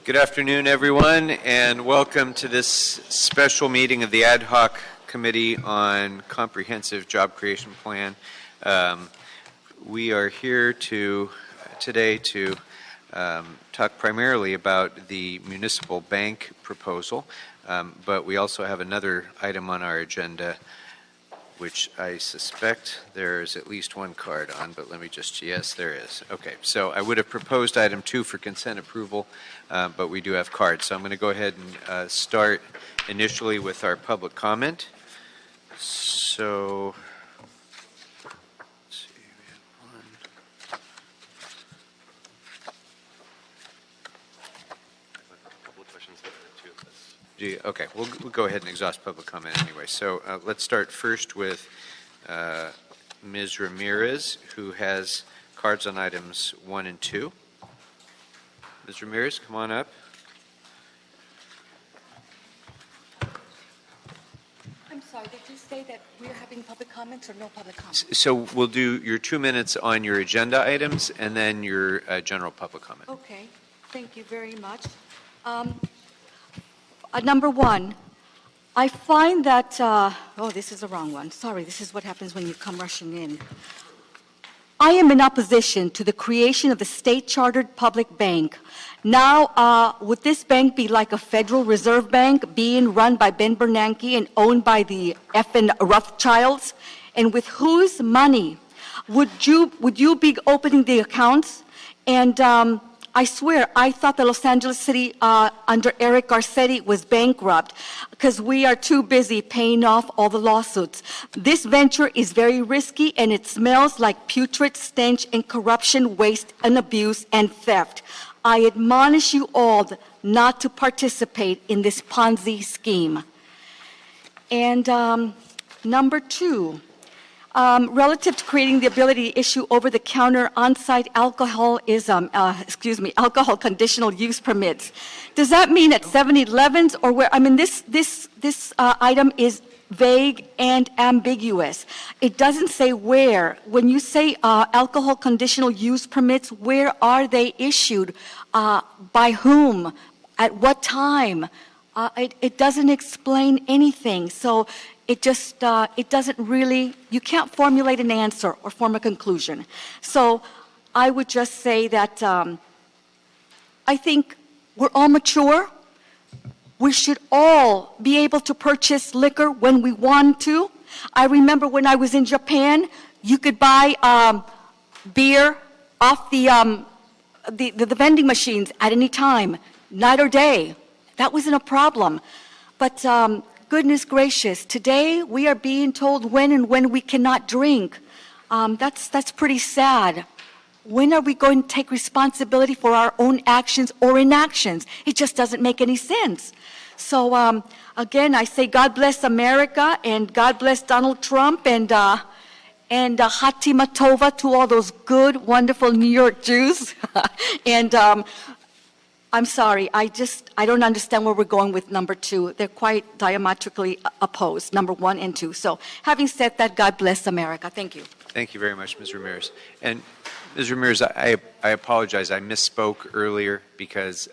Good afternoon, everyone, and welcome to this special meeting of the Ad Hoc Committee on Comprehensive Job Creation Plan. We are here today to talk primarily about the municipal bank proposal, but we also have another item on our agenda, which I suspect there's at least one card on, but let me just, yes, there is. Okay, so I would have proposed item 2 for consent approval, but we do have cards. So I'm going to go ahead and start initially with our public comment. So, let's see, we have one. A couple of questions there, too. Okay, we'll go ahead and exhaust public comment anyway. So let's start first with Ms. Ramirez, who has cards on items 1 and 2. Ms. Ramirez, come on up. I'm sorry, did you say that we're having public comments or no public comments? So we'll do your 2 minutes on your agenda items and then your general public comment. Okay, thank you very much. Number 1, I find that, oh, this is the wrong one. Sorry, this is what happens when you come rushing in. I am in opposition to the creation of the state-chartered public bank. Now, would this bank be like a Federal Reserve Bank being run by Ben Bernanke and owned by the effing Rothschilds? And with whose money would you be opening the accounts? And I swear, I thought the Los Angeles City under Eric Garcetti was bankrupt because we are too busy paying off all the lawsuits. This venture is very risky and it smells like putrid stench and corruption, waste and abuse and theft. I admonish you all not to participate in this Ponzi scheme. And number 2. Relative to creating the ability to issue over-the-counter on-site alcoholism, alcohol conditional use permits. Does that mean at 7-Elevens or where? I mean, this item is vague and ambiguous. It doesn't say where. When you say alcohol conditional use permits, where are they issued? By whom? At what time? It doesn't explain anything. So it just, it doesn't really, you can't formulate an answer or form a conclusion. So I would just say that I think we're all mature. We should all be able to purchase liquor when we want to. I remember when I was in Japan, you could buy beer off the vending machines at any time, night or day. That wasn't a problem. But goodness gracious, today we are being told when and when we cannot drink. That's pretty sad. When are we going to take responsibility for our own actions or inactions? It just doesn't make any sense. So again, I say God bless America and God bless Donald Trump and Hatima Tova to all those good, wonderful New York Jews. And I'm sorry, I don't understand where we're going with number 2. They're quite diametrically opposed, number 1 and 2. So having said that, God bless America. Thank you. Thank you very much, Ms. Ramirez. And Ms. Ramirez, I apologize. I misspoke earlier because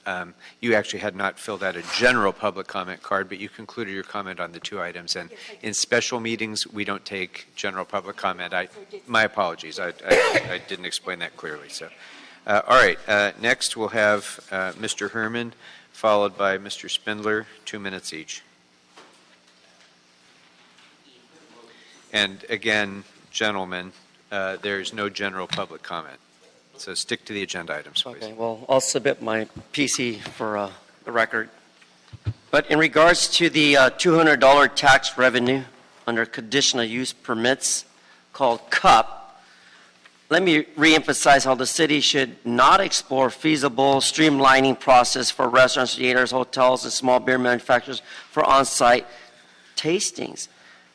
you actually had not filled out a general public comment card, but you concluded your comment on the 2 items. And in special meetings, we don't take general public comment. My apologies. I didn't explain that clearly. So. All right, next we'll have Mr. Herman, followed by Mr. Spindler, 2 minutes each. And again, gentlemen, there's no general public comment. So stick to the agenda items, please. Okay, well, I'll submit my PC for the record. But in regards to the $200 tax revenue under conditional use permits called CUP, let me reemphasize how the city should not explore feasible streamlining process for restaurants, theaters, hotels, and small beer manufacturers for on-site tastings,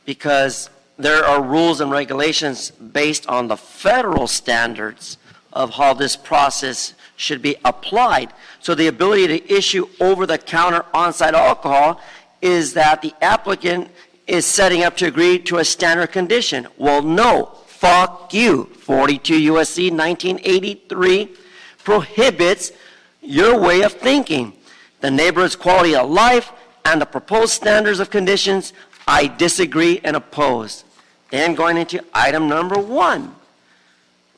because there are rules and regulations based on the federal standards of how this process should be applied. So the ability to issue over-the-counter on-site alcohol is that the applicant is setting up to agree to a standard condition. Well, no. Fuck you. 42 U.S.C. 1983 prohibits your way of thinking. the neighborhood's quality of life, and the proposed standards of conditions, I disagree and oppose. Then going into item number 1,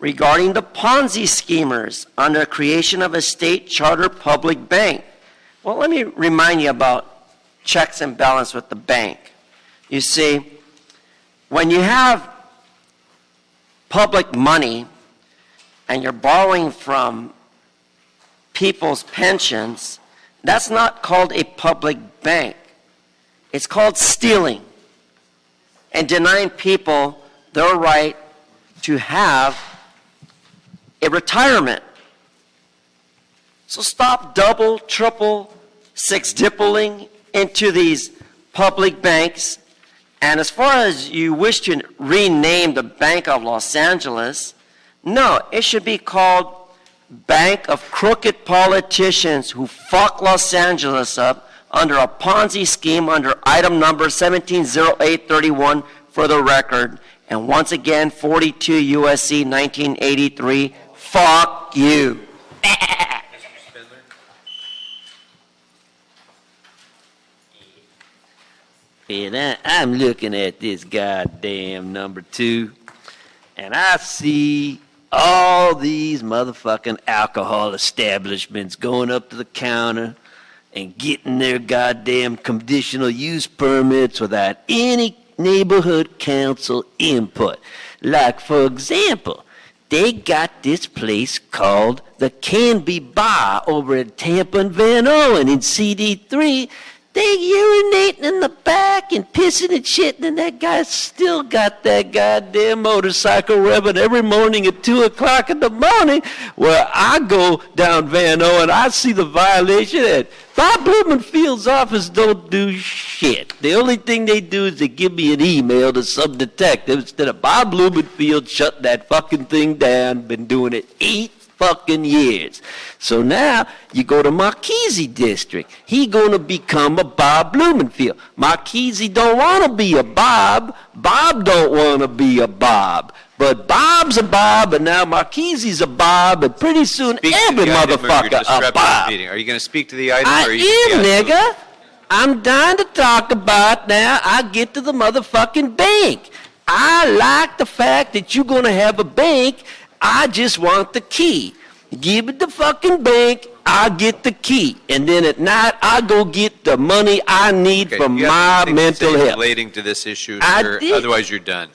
regarding the Ponzi schemers on the creation of a state charter public bank. Well, let me remind you about checks and balance with the bank. You see, when you have public money and you're borrowing from people's pensions, that's not called a public bank. It's called stealing and denying people their right to have a retirement. So stop double, triple, six-dippling into these public banks. And as far as you wish to rename the Bank of Los Angeles, no, it should be called Bank of Crooked Politicians who fuck Los Angeles up under a Ponzi scheme under item number 170831 for the record. And once again, 42 U.S.C. 1983, fuck you. And I'm looking at this goddamn number 2, and I see all these motherfucking alcohol establishments going up to the counter and getting their goddamn conditional use permits without any neighborhood council input. Like, for example, they got this place called the Canby Bar over at Tampa and Van Owen in CD3. They urinating in the back and pissing and shitting, and that guy still got that goddamn motorcycle revving every morning at 2 o'clock in the morning. Where I go down Van Owen, I see the violation, and Bob Blumenfield's office don't do shit. The only thing they do is they give me an email to some detective instead of Bob Blumenfield shut that fucking thing down. Been doing it 8 fucking years. So now you go to Marquise District. He gonna become a Bob Blumenfield. Marquise don't want to be a Bob. Bob don't want to be a Bob. But Bob's a Bob, and now Marquise's a Bob, and pretty soon every motherfucker a Bob. Are you going to speak to the item? I or am, nigga. I'm dying to talk about now. I get to the motherfucking bank. I like the fact that you're gonna have a bank. I just want the key. Give it the fucking bank, I get the key. And then at night, I go get the money I need for my mental health. Relating to this issue, I sir, did. otherwise you're done.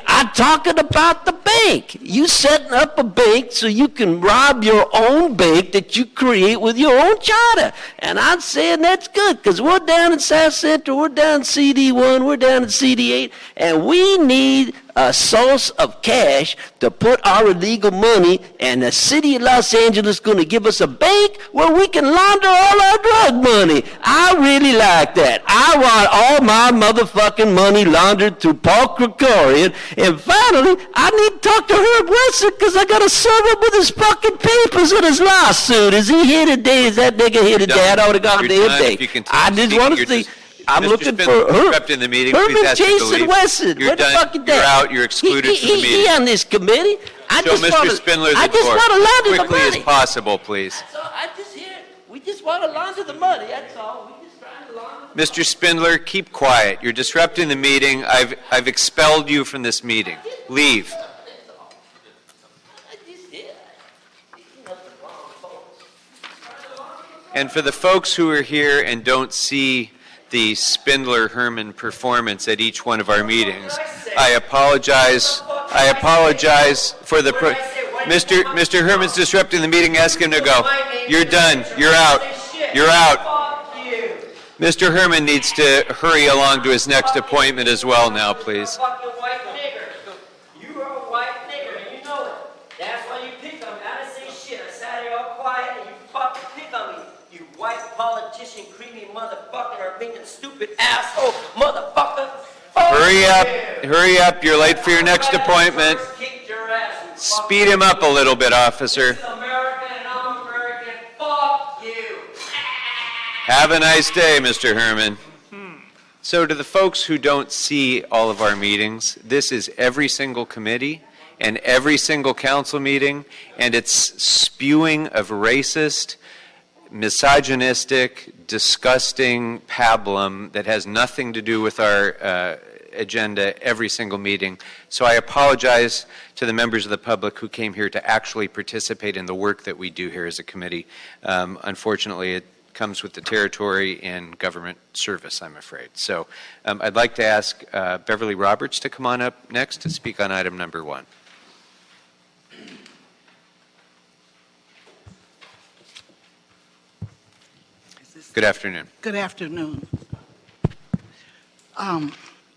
I'm talking about the bank. You setting up a bank so you can rob your own bank that you create with your own charter. And I'm saying that's good because we're down in South Central, we're down in CD1, we're down in CD8, and we need a source of cash to put our illegal money, and the city of Los Angeles is going to give us a bank where we can launder all our drug money. I really like that. I want all my motherfucking money laundered through Paul Krikorian. And finally, I need to talk to Herb Wesser because I got to serve him with his fucking papers in his lawsuit. Is he here today? Is that nigga here today? I would have gone to him today. I just want to see. I'm Mr. looking Spindler, for interrupting the meeting. Please Herman ask him to Jason leave. Wesson. You're Where the done. fuck is You're that? out. You're excluded from the meeting. He on this committee. Show Mr. Spindler the I just door want to launder as the quickly as money. possible, please. So I just hear we just want to launder the money. That's all. We just trying to launder the Mr. Spindler, keep quiet. You're disrupting the meeting. I've expelled you from this meeting. Leave. And for the folks who are here and don't see the Spindler-Herman performance at each one of our meetings, I apologize. I apologize for the... Mr. Herman's disrupting the meeting. Ask him to go. You're done. You're out. You're out. Mr. Herman needs to hurry along to his next appointment as well now, please. Politician, creamy motherfucker, or being a stupid asshole, motherfucker. Hurry up, you're late for your next appointment. Speed him up a little bit, officer. This is America and I'm American, fuck you. Have a nice day, Mr. Herman. So to the folks who don't see all of our meetings, this is every single committee and every single council meeting, and it's spewing of racist, misogynistic, disgusting pablum that has nothing to do with our agenda every single meeting. So I apologize to the members of the public who came here to actually participate in the work that we do here as a committee. Unfortunately, it comes with the territory in government service, I'm afraid. So I'd like to ask Beverly Roberts to come on up next to speak on item number 1. Good afternoon. Good afternoon.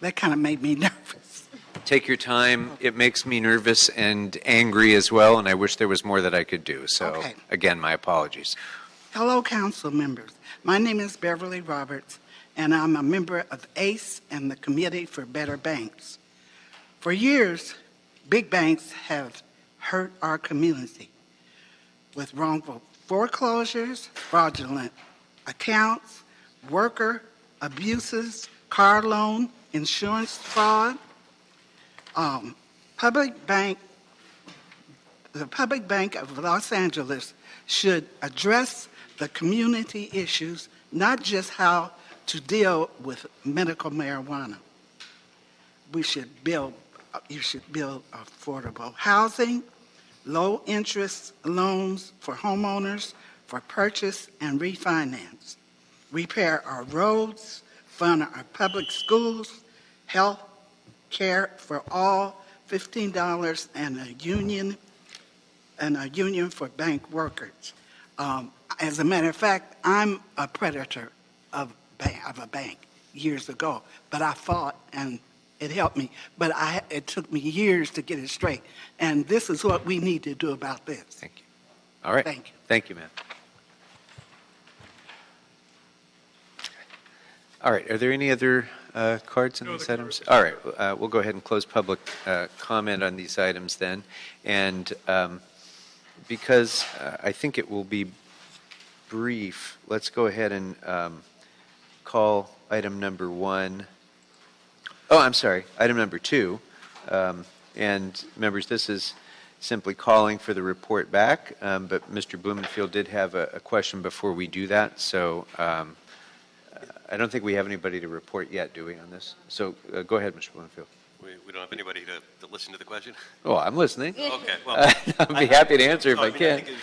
That kind of made me nervous. Take your time. It makes me nervous and angry as well, and I wish there was more that I could do. So, Okay. again, my apologies. Hello, council members. My name is Beverly Roberts, and I'm a member of ACE and the Committee for Better Banks. For years, big banks have hurt our community with wrongful foreclosures, fraudulent accounts, worker abuses, car loan, insurance fraud. The Public Bank of Los Angeles should address the community issues, not just how to deal with medical marijuana. You should build affordable housing, low interest loans for homeowners for purchase and refinance, repair our roads, fund our public schools, health care for all, $15 and a union for bank workers. As a matter of fact, I'm a predator of a bank years ago, but I fought and it helped me. But it took me years to get it straight. And this is what we need to do about this. Thank you. All right. Thank you. Thank you, ma'am. All right. Are there any other cards on these items? All right. We'll go ahead and close public comment on these items then. And because I think it will be brief, let's go ahead and call item number 1. Oh, I'm sorry, item number 2. And members, this is simply calling for the report back, but Mr. Blumenfield did have a question before we do that, so I don't think we have anybody to report yet, do we, on this? So go ahead, Mr. Blumenfield. We don't have anybody to listen to the question? Oh, I'm listening. Okay, well. I'd be happy to answer if I can. think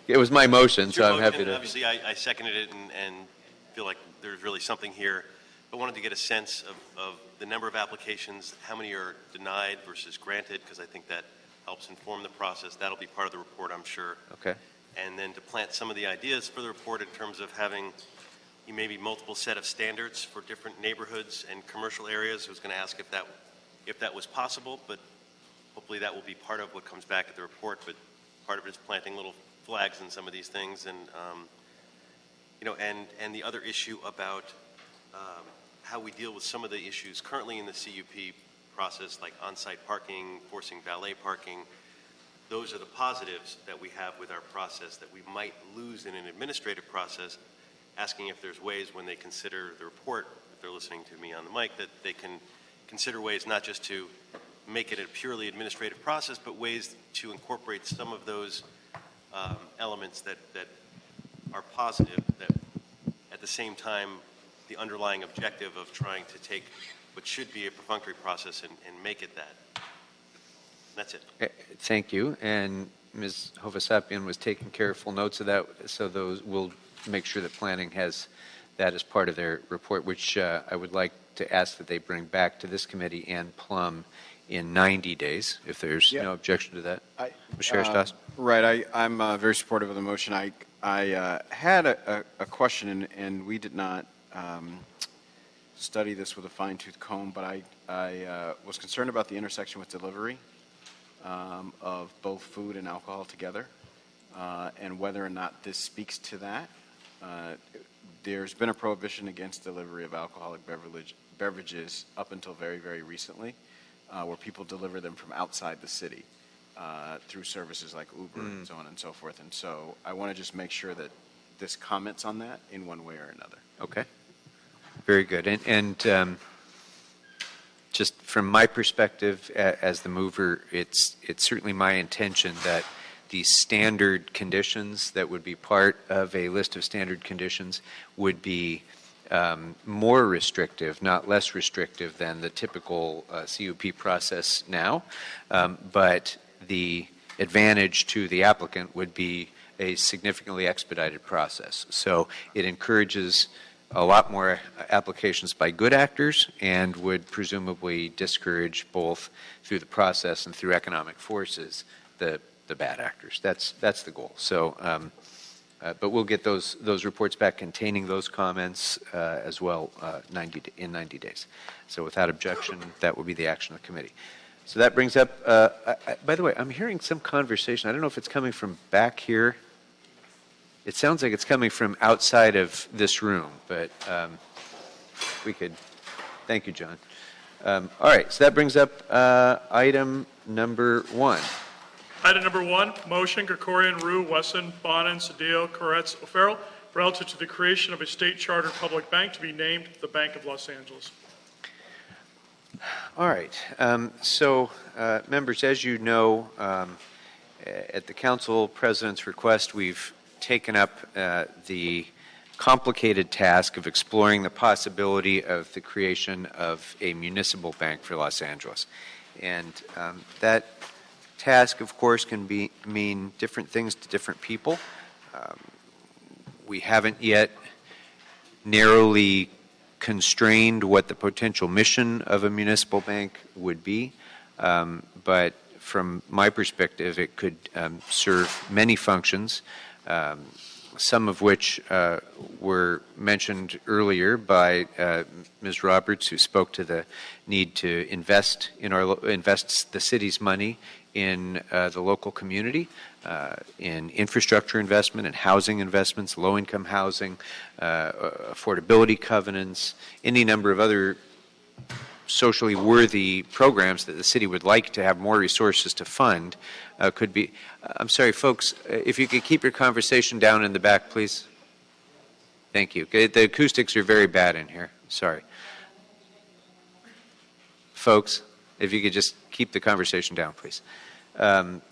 It was my motion, it's so your I'm happy motion, to. Obviously, I seconded it and feel like there's really something here. I wanted to get a sense of the number of applications, how many are denied versus granted, because I think that helps inform the process. That'll be part of the report, I'm sure. Okay. And then to plant some of the ideas for the report in terms of having maybe multiple set of standards for different neighborhoods and commercial areas. I was going to ask if that was possible, but hopefully that will be part of what comes back at the report. But part of it is planting little flags in some of these things, and and the other issue about how we deal with some of the issues currently in the CUP process, like on-site parking, forcing valet parking. Those are the positives that we have with our process that we might lose in an administrative process, asking if there's ways when they consider the report, if they're listening to me on the mic, that they can consider ways not just to make it a purely administrative process, but ways to incorporate some of those elements that are positive, that at the same time, the underlying objective of trying to take what should be a perfunctory process and make it that. That's it. Thank you. And Ms. Hovasapian was taking careful notes of that, so those will make sure that planning has that as part of their report, which I would like to ask that they bring back to this committee and Plum in 90 days, if there's no objection to that. Mr. Harris-Doss? Right. I'm very supportive of the motion. I had a question, and we did not study this with a fine-tooth comb, but I was concerned about the intersection with delivery of both food and alcohol together, and whether or not this speaks to that. There's been a prohibition against delivery of alcoholic beverages up until very, very recently, where people deliver them from outside the city through services like Uber and so on and so forth. And so I want to just make sure that this comments on that in one way or another. Okay. Very good. And just from my perspective as the mover, it's certainly my intention that the standard conditions that would be part of a list of standard conditions would be more restrictive, not less restrictive than the typical CUP process now. But the advantage to the applicant would be a significantly expedited process. So it encourages a lot more applications by good actors and would presumably discourage both through the process and through economic forces the bad actors. That's the goal. So, but we'll get those reports back containing those comments as well in 90 days. So without objection, that will be the action of the committee. So that brings up, by the way, I'm hearing some conversation. I don't know if it's coming from back here. It sounds like it's coming from outside of this room, but we could, thank you, John. All right, so that brings up item number 1. Item number 1, motion, Gregorian, Rue, Wesson, Bonin, Cedillo, Koretz, O'Farrell, relative to the creation of a state-chartered public bank to be named the Bank of Los Angeles. All right, so members, as you know, at the council president's request, we've taken up the complicated task of exploring the possibility of the creation of a municipal bank for Los Angeles. And that task, of course, can mean different things to different people. We haven't yet narrowly constrained what the potential mission of a municipal bank would be, but from my perspective, it could serve many functions, some of which were mentioned earlier by Ms. Roberts, who spoke to the need to invest the city's money in the local community, in infrastructure investment and housing investments, low-income housing, affordability covenants, any number of other socially worthy programs that the city would like to have more resources to fund could be. I'm sorry, folks, if you could keep your conversation down in the back, please. Thank you. The acoustics are very bad in here. Sorry. Folks, if you could just keep the conversation down, please.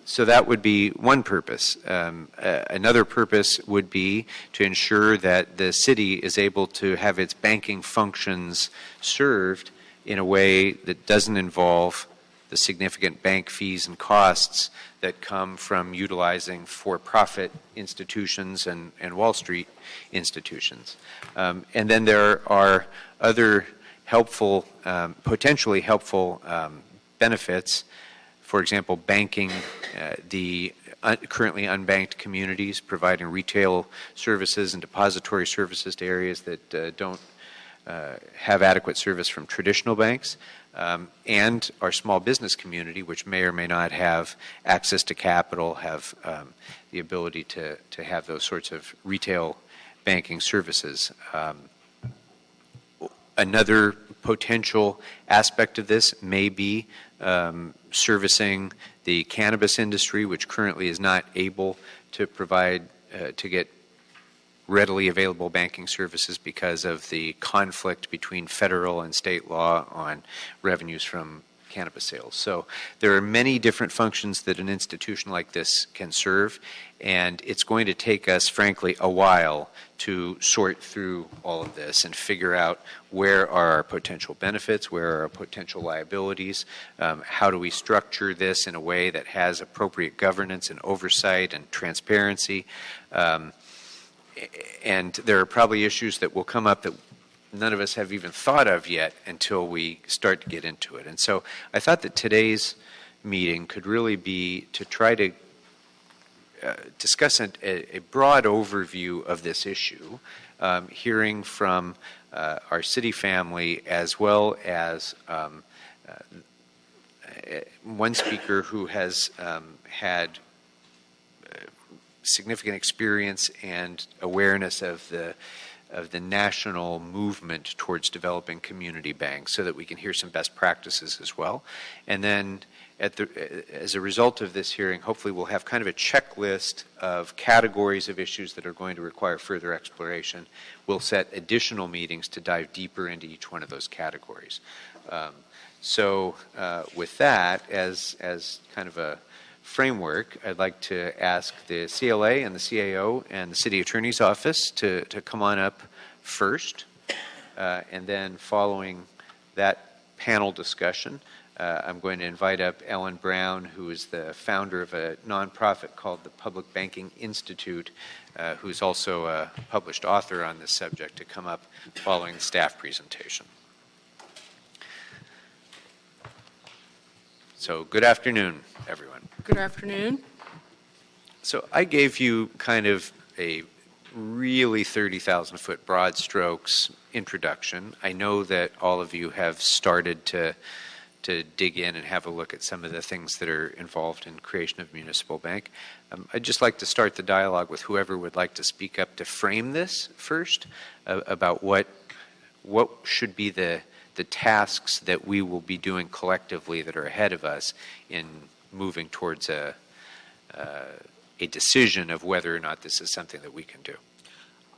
So that would be one purpose. Another purpose would be to ensure that the city is able to have its banking functions served in a way that doesn't involve the significant bank fees and costs that come from utilizing for-profit institutions and Wall Street institutions. And then there are other helpful, potentially helpful benefits. For example, banking the currently unbanked communities, providing retail services and depository services to areas that don't have adequate service from traditional banks, and our small business community, which may or may not have access to capital, have the ability to have those sorts of retail banking services. Another potential aspect of this may be servicing the cannabis industry, which currently is not able to provide, to get readily available banking services because of the conflict between federal and state law on revenues from cannabis sales. So there are many different functions that an institution like this can serve, and it's going to take us, frankly, a while to sort through all of this and figure out where are our potential benefits, where are our potential liabilities, how do we structure this in a way that has appropriate governance and oversight and transparency. And there are probably issues that will come up that none of us have even thought of yet until we start to get into it. And so I thought that today's meeting could really be to try to discuss a broad overview of this issue, hearing from our city family as well as one speaker who has had significant experience and awareness of the national movement towards developing community banks, so that we can hear some best practices as well. And then as a result of this hearing, hopefully we'll have kind of a checklist of categories of issues that are going to require further exploration. We'll set additional meetings to dive deeper into each one of those categories. So with that, as kind of a framework, I'd like to ask the CLA and the CAO and the City Attorney's Office to come on up first. And then following that panel discussion, I'm going to invite up Ellen Brown, who is the founder of a nonprofit called the Public Banking Institute, who's also a published author on this subject, to come up following the staff presentation. So good afternoon, everyone. Good afternoon. So I gave you kind of a really 30,000-foot broad strokes introduction. I know that all of you have started to dig in and have a look at some of the things that are involved in creation of Municipal Bank. I'd just like to start the dialogue with whoever would like to speak up to frame this first, about what should be the tasks that we will be doing collectively that are ahead of us in moving towards a decision of whether or not this is something that we can do.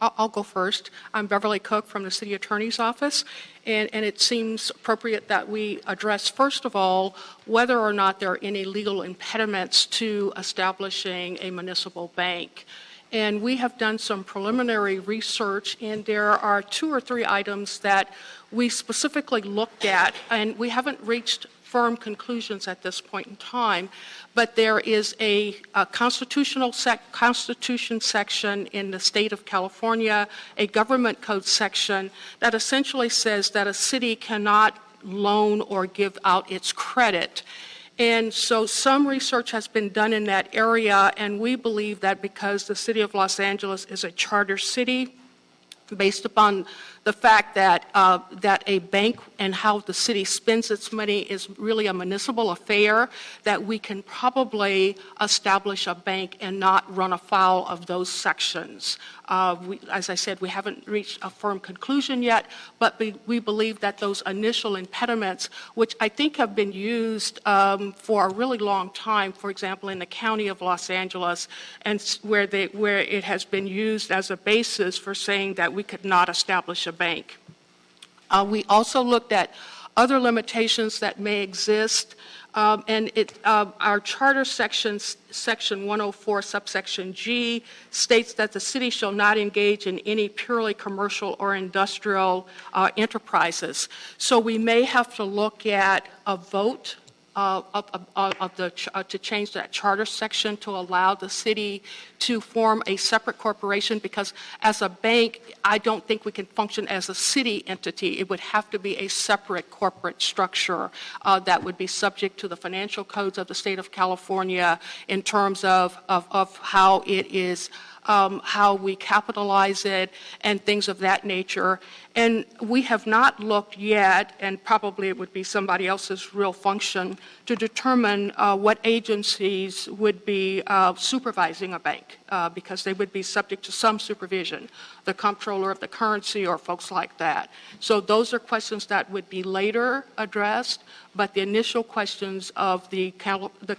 I'll go first. I'm Beverly Cook from the City Attorney's Office, and it seems appropriate that we address, first of all, whether or not there are any legal impediments to establishing a municipal bank. And we have done some preliminary research, and there are 2 or 3 items that we specifically looked at, and we haven't reached firm conclusions at this point in time, but there is a constitution section in the state of California, a government code section that essentially says that a city cannot loan or give out its credit. And so some research has been done in that area, and we believe that because the city of Los Angeles is a charter city, based upon the fact that that a bank and how the city spends its money is really a municipal affair, that we can probably establish a bank and not run afoul of those sections. As I said, we haven't reached a firm conclusion yet, but we believe that those initial impediments, which I think have been used for a really long time, for example, in the county of Los Angeles, and where it has been used as a basis for saying that we could not establish a bank. We also looked at other limitations that may exist, and our charter section 104 subsection G states that the city shall not engage in any purely commercial or industrial enterprises. So we may have to look at a vote to change that charter section to allow the city to form a separate corporation, because as a bank, I don't think we can function as a city entity. It would have to be a separate corporate structure that would be subject to the financial codes of the state of California in terms of how it is, how we capitalize it, and things of that nature. And we have not looked yet, and probably it would be somebody else's real function, to determine what agencies would be supervising a bank, because they would be subject to some supervision, the comptroller of the currency or folks like that. So those are questions that would be later addressed, but the initial questions of the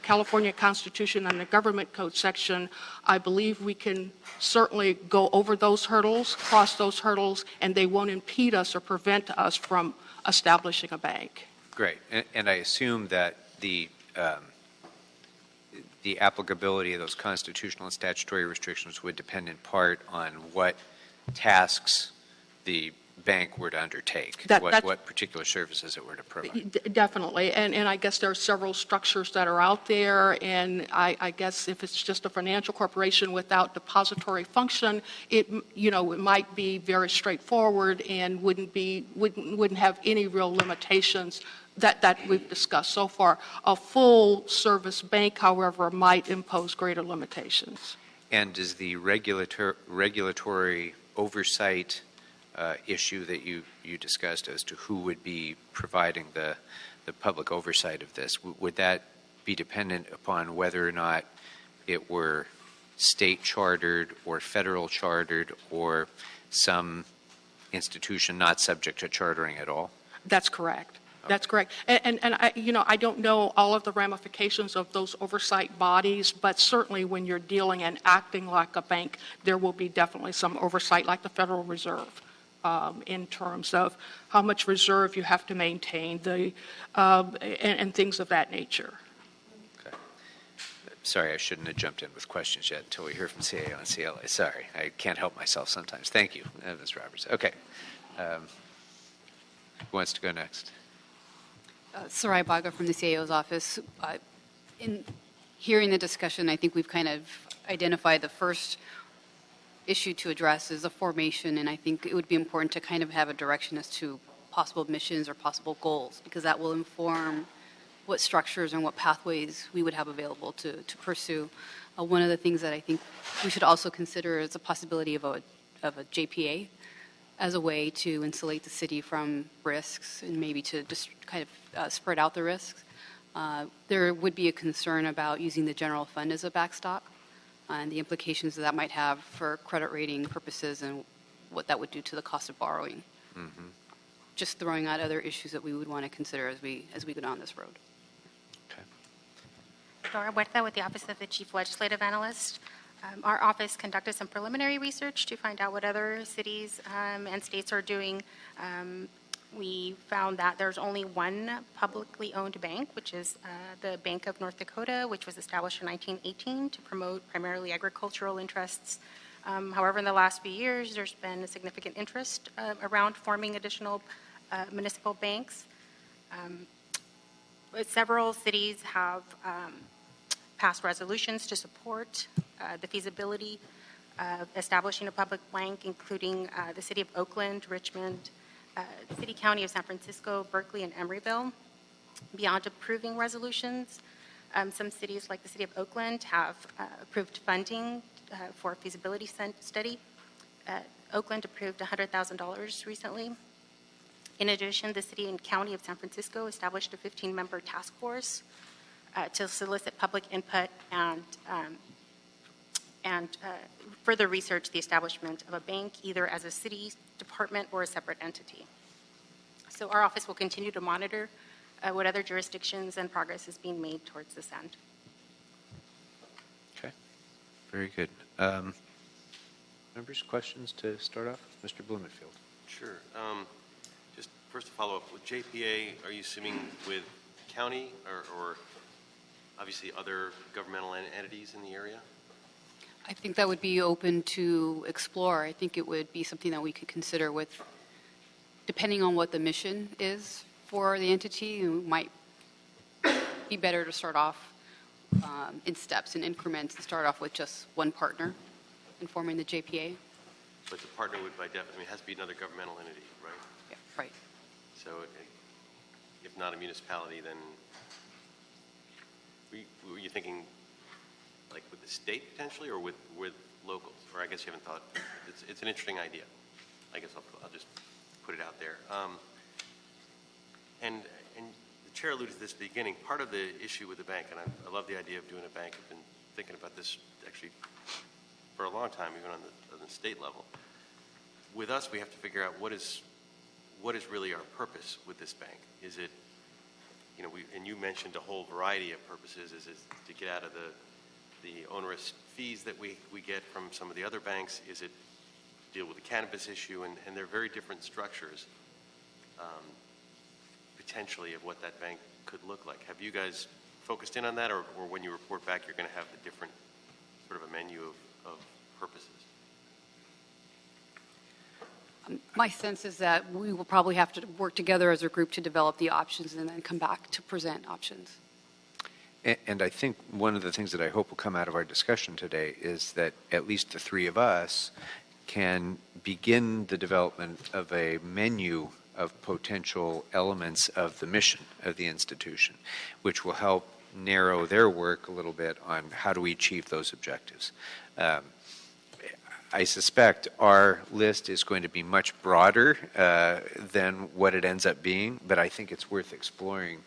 California Constitution and the Government Code section, I believe we can certainly go over those hurdles, cross those hurdles, and they won't impede us or prevent us from establishing a bank. Great. And I assume that the applicability of those constitutional and statutory restrictions would depend in part on what tasks the bank were to undertake, what particular services it were to provide. Definitely, and I guess there are several structures that are out there, and I guess if it's just a financial corporation without depository function, it might be very straightforward and wouldn't have any real limitations that we've discussed so far. A full service bank, however, might impose greater limitations. And does the regulatory oversight issue that you discussed as to who would be providing the public oversight of this, would that be dependent upon whether or not it were state chartered or federal chartered or some institution not subject to chartering at all? That's correct. That's correct. And I don't know all of the ramifications of those oversight bodies, but certainly when you're dealing and acting like a bank, there will be definitely some oversight, like the Federal Reserve, in terms of how much reserve you have to maintain, and things of that nature. Okay. Sorry, I shouldn't have jumped in with questions yet until we hear from CAO and CLA. Sorry, I can't help myself sometimes. Thank you, Ms. Roberts. Okay. Who wants to go next? Sarai Baga from the CAO's office. In hearing the discussion, I think we've kind of identified the first issue to address is the formation, and I think it would be important to kind of have a direction as to possible missions or possible goals, because that will inform what structures and what pathways we would have available to pursue. One of the things that I think we should also consider is the possibility of a JPA as a way to insulate the city from risks and maybe to just kind of spread out the risks. There would be a concern about using the general fund as a backstop and the implications that might have for credit rating purposes and what that would do to the cost of borrowing. Mm-hmm. Just throwing out other issues that we would want to consider as we go down this road. Okay. Dora Huerta with the Office of the Chief Legislative Analyst. Our office conducted some preliminary research to find out what other cities and states are doing. We found that there's only one publicly owned bank, which is the Bank of North Dakota, which was established in 1918 to promote primarily agricultural interests. However, in the last few years, there's been a significant interest around forming additional municipal banks. Several cities have passed resolutions to support the feasibility of establishing a public bank, including the City of Oakland, Richmond, the City County of San Francisco, Berkeley, and Emeryville. Beyond approving resolutions, some cities like the City of Oakland have approved funding for a feasibility study. Oakland approved $100,000 recently. In addition, the City and County of San Francisco established a 15-member task force to solicit public input and further research the establishment of a bank, either as a city department or a separate entity. So our office will continue to monitor what other jurisdictions and progress is being made towards this end. Okay. Very good. Members, questions to start off? Mr. Blumenfield. Sure. Just first to follow up, with JPA, are you assuming with county or obviously other governmental entities in the area? I think that would be open to explore. I think it would be something that we could consider with, depending on what the mission is for the entity, it might be better to start off in steps and increments and start off with just one partner in forming the JPA. But the partner would by definition, it has to be another governmental entity, right? Yeah, right. So if not a municipality, then were you thinking like with the state potentially or with locals? Or I guess you haven't thought, it's an interesting idea. I guess I'll just put it out there. And the chair alluded to this at the beginning, part of the issue with the bank, and I love the idea of doing a bank. I've been thinking about this actually for a long time, even on the state level. With us, we have to figure out what is really our purpose with this bank. Is it, and you mentioned a whole variety of purposes. Is it to get out of the onerous fees that we get from some of the other banks? Is it deal with the cannabis issue? And they're very different structures, potentially, of what that bank could look like. Have you guys focused in on that, or when you report back, you're going to have the different sort of a menu of purposes? My sense is that we will probably have to work together as a group to develop the options and then come back to present options. And I think one of the things that I hope will come out of our discussion today is that at least the three of us can begin the development of a menu of potential elements of the mission of the institution, which will help narrow their work a little bit on how do we achieve those objectives. I suspect our list is going to be much broader than what it ends up being, but I think it's worth exploring.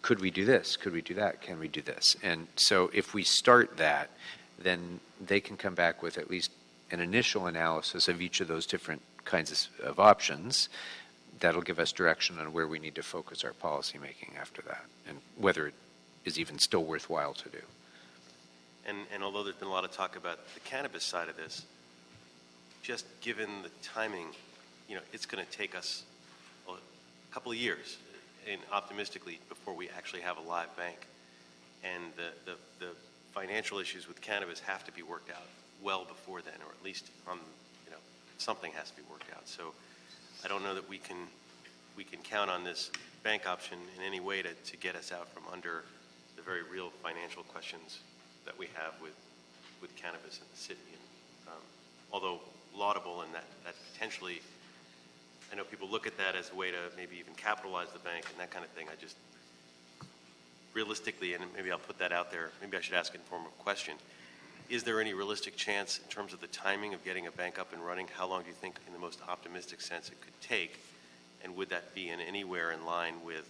Could we do this? Could we do that? Can we do this? And so if we start that, then they can come back with at least an initial analysis of each of those different kinds of options. That'll give us direction on where we need to focus our policy making after that, and whether it is even still worthwhile to do. And although there's been a lot of talk about the cannabis side of this, just given the timing, it's going to take us a couple of years, and optimistically, before we actually have a live bank. And the financial issues with cannabis have to be worked out well before then, or at least something has to be worked out. So I don't know that we can count on this bank option in any way to get us out from under the very real financial questions that we have with cannabis in the city. And although laudable and that potentially, I know people look at that as a way to maybe even capitalize the bank and that kind of thing. I just realistically, and maybe I'll put that out there, maybe I should ask in form of question, is there any realistic chance in terms of the timing of getting a bank up and running? How long do you think, in the most optimistic sense, it could take? And would that be anywhere in line with,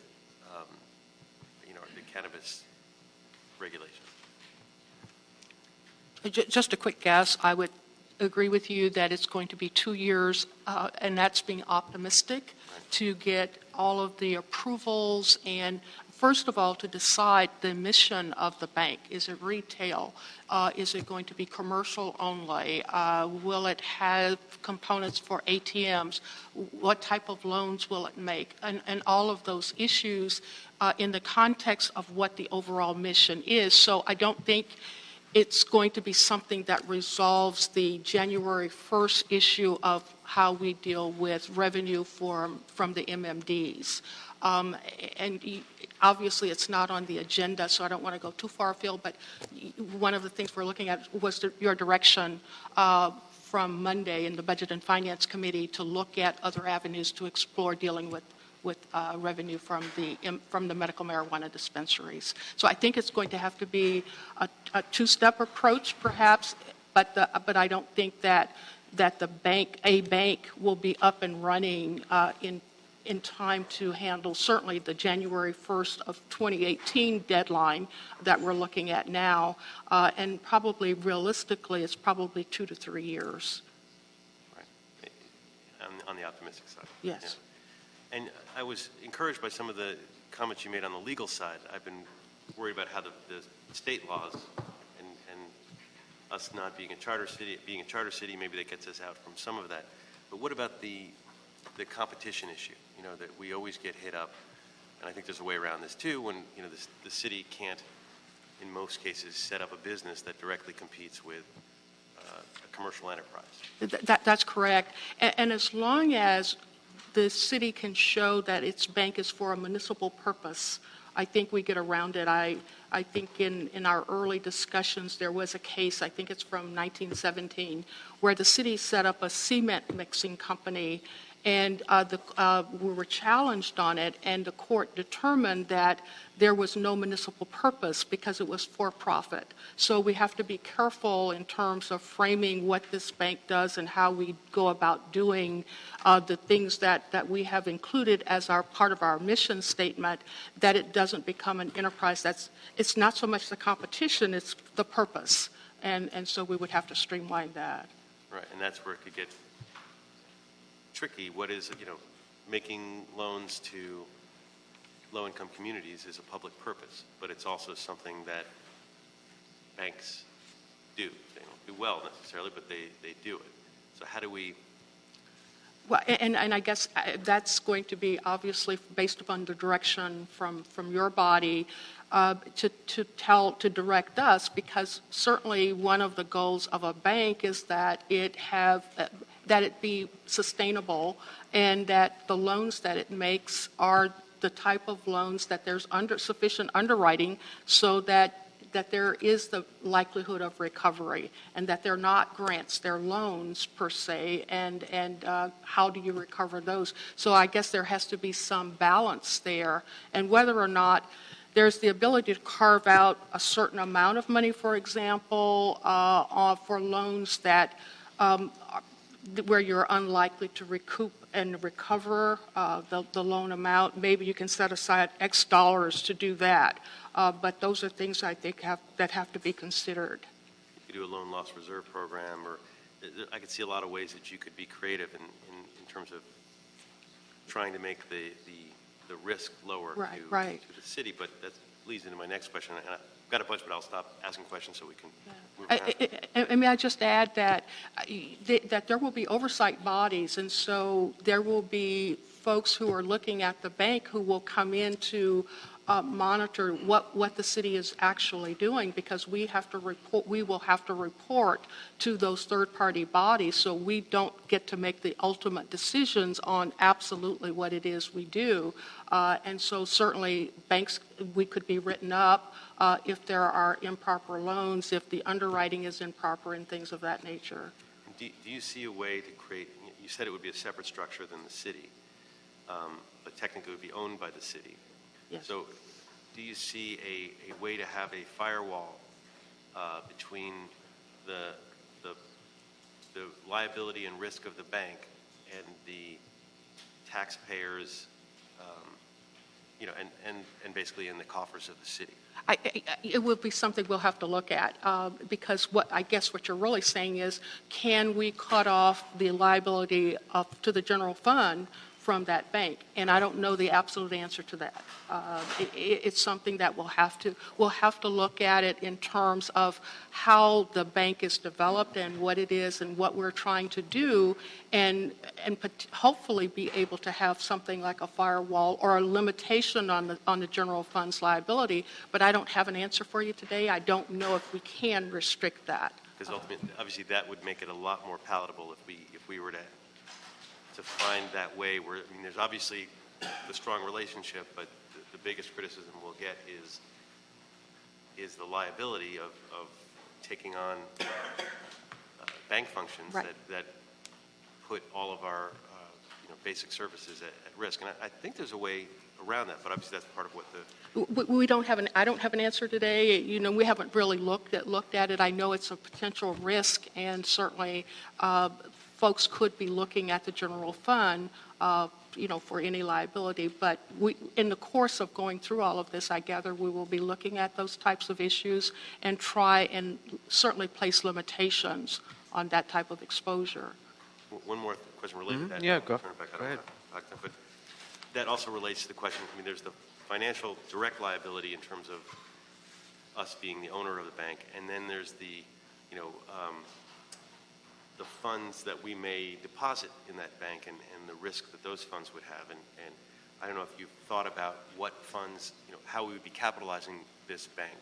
the cannabis regulations? Just a quick guess, I would agree with you that it's going to be 2 years, and that's being optimistic, to get all of the approvals and, first of all, to decide the mission of the bank. Is it retail? Is it going to be commercial only? Will it have components for ATMs? What type of loans will it make? And all of those issues in the context of what the overall mission is. So I don't think it's going to be something that resolves the January 1st issue of how we deal with revenue from the MMDs. And obviously, it's not on the agenda, so I don't want to go too far afield, but one of the things we're looking at was your direction from Monday in the Budget and Finance Committee to look at other avenues to explore dealing with revenue from the medical marijuana dispensaries. So I think it's going to have to be a two-step approach, perhaps, but I don't think that a bank will be up and running in time to handle certainly the January 1st of 2018 deadline that we're looking at now, and probably realistically, it's probably 2 to 3 years. Right. On the optimistic side. Yes. Yeah. And I was encouraged by some of the comments you made on the legal side. I've been worried about how the state laws and us not being a charter city, maybe that gets us out from some of that. But what about the competition issue? That we always get hit up, and I think there's a way around this too, when the city can't, in most cases, set up a business that directly competes with a commercial enterprise. That's correct. And as long as the city can show that its bank is for a municipal purpose, I think we get around it. I think in our early discussions, there was a case, I think it's from 1917, where the city set up a cement mixing company, and we were challenged on it, and the court determined that there was no municipal purpose because it was for profit. So we have to be careful in terms of framing what this bank does and how we go about doing the things that we have included as our part of our mission statement, that it doesn't become an enterprise. It's not so much the competition, it's the purpose. And so we would have to streamline that. Right, and that's where it could get tricky. What is, making loans to low-income communities is a public purpose, but it's also something that banks do. They don't do well necessarily, but they do it. So how do we... Well, and I guess that's going to be obviously based upon the direction from your body to direct us, because certainly one of the goals of a bank is that it be sustainable, and that the loans that it makes are the type of loans that there's sufficient underwriting so that there is the likelihood of recovery, and that they're not grants, they're loans per se, and how do you recover those? So I guess there has to be some balance there, and whether or not there's the ability to carve out a certain amount of money, for example, for loans that where you're unlikely to recoup and recover the loan amount. Maybe you can set aside X dollars to do that. But those are things I think that have to be considered. You could do a loan loss reserve program, or I could see a lot of ways that you could be creative in terms of trying to make the risk lower to the city. But that leads into my next question. And I've got a bunch, but I'll stop asking questions so we can move on. May I just add that there will be oversight bodies, and so there will be folks who are looking at the bank who will come into monitor what the city is actually doing, because we will have to report to those third-party bodies, so we don't get to make the ultimate decisions on absolutely what it is we do. And so certainly banks, we could be written up if there are improper loans, if the underwriting is improper, and things of that nature. Do you see a way to create, you said it would be a separate structure than the city, but technically it would be owned by the city. Yes. So do you see a way to have a firewall between the liability and risk of the bank and the taxpayers, and basically in the coffers of the city? It will be something we'll have to look at, because I guess what you're really saying is, can we cut off the liability to the general fund from that bank? And I don't know the absolute answer to that. It's something that we'll have to look at it in terms of how the bank is developed and what it is and what we're trying to do, and hopefully be able to have something like a firewall or a limitation on the general fund's liability. But I don't have an answer for you today. I don't know if we can restrict that. Because ultimately, obviously, that would make it a lot more palatable if we were to find that way where, I mean, there's obviously the strong relationship, but the biggest criticism we'll get is the liability of taking on bank functions right. that put all of our basic services at risk. And I think there's a way around that, but obviously that's part of what the... I don't have an answer today. We haven't really looked at it. I know it's a potential risk, and certainly folks could be looking at the general fund, for any liability. But in the course of going through all of this, I gather we will be looking at those types of issues and try and certainly place limitations on that type of exposure. One more question related to that. Yeah, go ahead. But that also relates to the question, I mean, there's the financial direct liability in terms of us being the owner of the bank, and then there's the funds that we may deposit in that bank and the risk that those funds would have. And I don't know if you've thought about what funds, how we would be capitalizing this bank.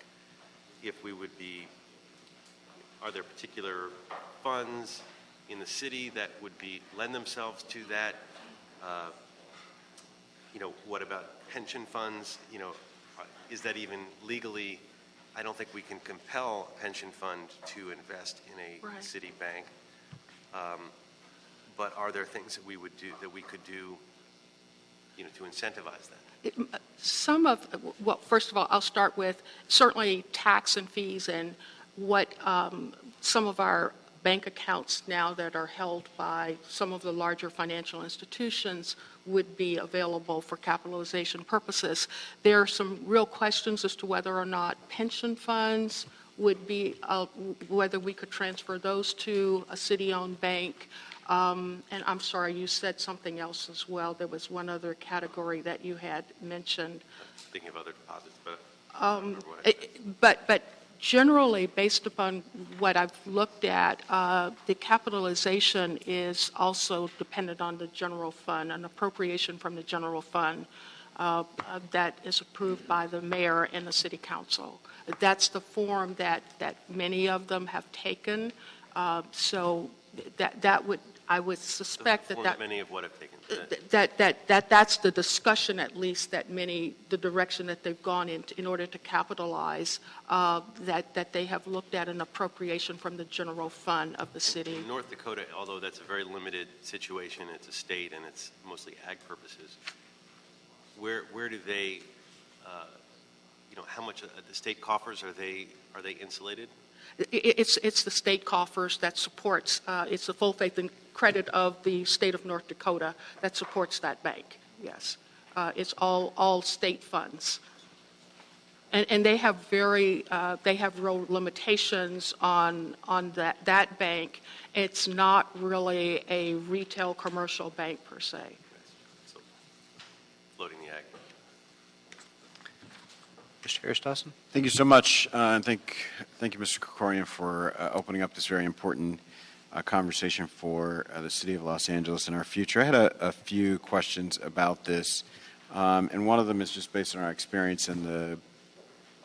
If we would be, are there particular funds in the city that would lend themselves to that? What about pension funds? Is that even legally? I don't think we can compel a pension fund to invest in a right. city bank. But are there things that we could do, to incentivize that? First of all, I'll start with certainly tax and fees, and what some of our bank accounts now that are held by some of the larger financial institutions would be available for capitalization purposes. There are some real questions as to whether or not pension funds would be, whether we could transfer those to a city-owned bank. And I'm sorry, you said something else as well. There was one other category that you had mentioned. Thinking of other deposits, but... But generally, based upon what I've looked at, the capitalization is also dependent on the general fund, an appropriation from the general fund that is approved by the mayor and the city council. That's the form that many of them have taken. So that would, I would suspect that many of what have taken. that's the discussion, at least, that the direction that they've gone in order to capitalize, that they have looked at an appropriation from the general fund of the city. In North Dakota, although that's a very limited situation, it's a state and it's mostly ag purposes, where do they, how much the state coffers, are they insulated? It's the state coffers that supports, it's the full faith and credit of the state of North Dakota that supports that bank, yes. It's all state funds. And they have real limitations on that bank. It's not really a retail commercial bank per se. So, floating the ag. Mr. Harris-Dawson? Thank you so much, and thank you, Mr. Krikorian, for opening up this very important conversation for the city of Los Angeles and our future. I had a few questions about this. And one of them is just based on our experience in the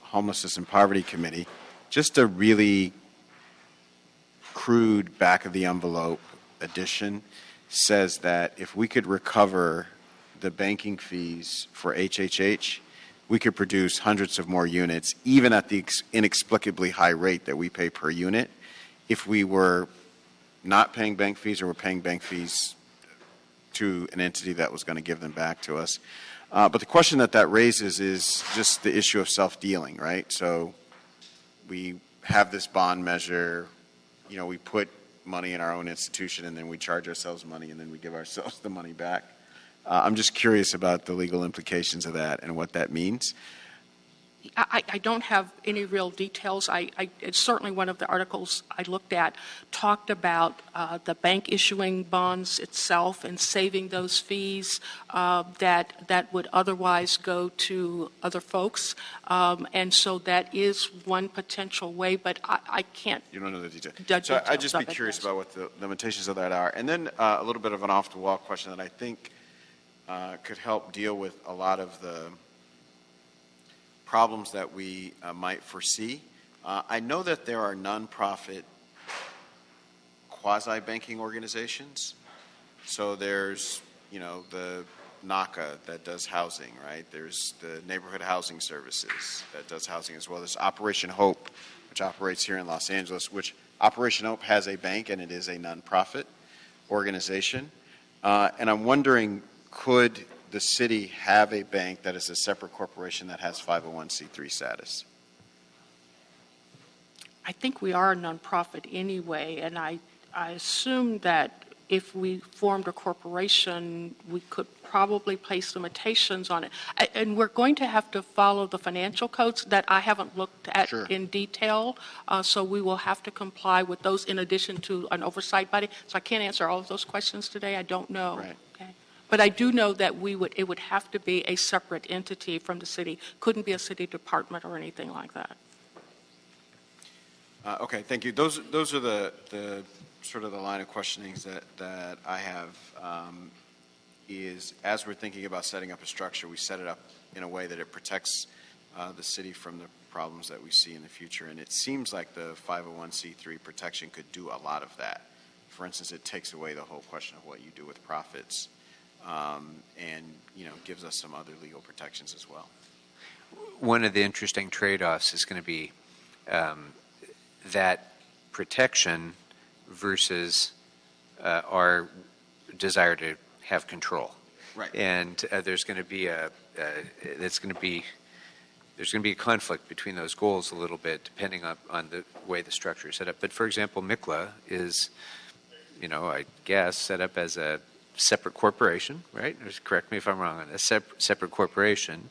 Homelessness and Poverty Committee, just a really crude back-of-the-envelope addition says that if we could recover the banking fees for HHH, we could produce hundreds of more units, even at the inexplicably high rate that we pay per unit, if we were not paying bank fees or were paying bank fees to an entity that was going to give them back to us. But the question that raises is just the issue of self-dealing, right? So we have this bond measure, we put money in our own institution and then we charge ourselves money and then we give ourselves the money back. I'm just curious about the legal implications of that and what that means. I don't have any real details. It's certainly one of the articles I looked at talked about the bank issuing bonds itself and saving those fees that would otherwise go to other folks. And so that is one potential way, but I can't. You don't know the details. So I'd just be curious about what the limitations of that are. And then a little bit of an off-the-wall question that I think could help deal with a lot of the problems that we might foresee. I know that there are nonprofit quasi-banking organizations. So there's, the NACA that does housing, right? There's the Neighborhood Housing Services that does housing as well. There's Operation Hope, which operates here in Los Angeles, which Operation Hope has a bank and it is a nonprofit organization. And I'm wondering, could the city have a bank that is a separate corporation that has 501c3 status? I think we are a nonprofit anyway, and I assume that if we formed a corporation, we could probably place limitations on it. And we're going to have to follow the financial codes that I haven't looked at in detail, so we will have to comply with those in addition to an oversight body. So I can't answer all of those questions today. I don't know. Right. Okay. But I do know that it would have to be a separate entity from the city. Couldn't be a city department or anything like that. Okay, thank you. Those are the sort of the line of questionings that I have. Is as we're thinking about setting up a structure, we set it up in a way that it protects the city from the problems that we see in the future. And it seems like the 501c3 protection could do a lot of that. For instance, it takes away the whole question of what you do with profits. And gives us some other legal protections as well. One of the interesting trade-offs is going to be that protection versus our desire to have control. Right. And there's going to be a conflict between those goals a little bit, depending on the way the structure is set up. But for example, MICLA is, I guess, set up as a separate corporation, right? Correct me if I'm wrong on this. Separate corporation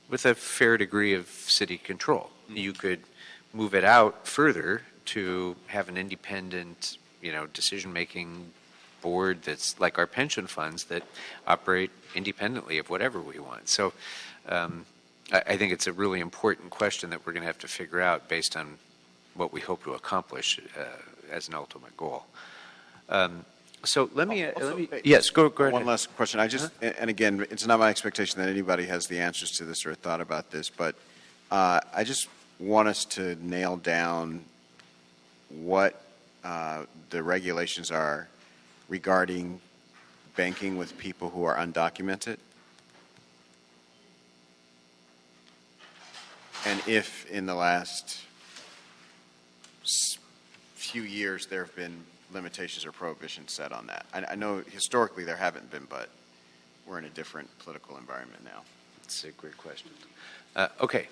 with a fair degree of city control. You could move it out further to have an independent, decision-making board that's like our pension funds that operate independently of whatever we want. So I think it's a really important question that we're going to have to figure out based on what we hope to accomplish as an ultimate goal. So let me yes, go ahead. One last question. And again, it's not my expectation that anybody has the answers to this or thought about this, but I just want us to nail down what the regulations are regarding banking with people who are undocumented. And if in the last few years there have been limitations or prohibitions set on that. I know historically there haven't been, but we're in a different political environment now. That's a great question. Okay,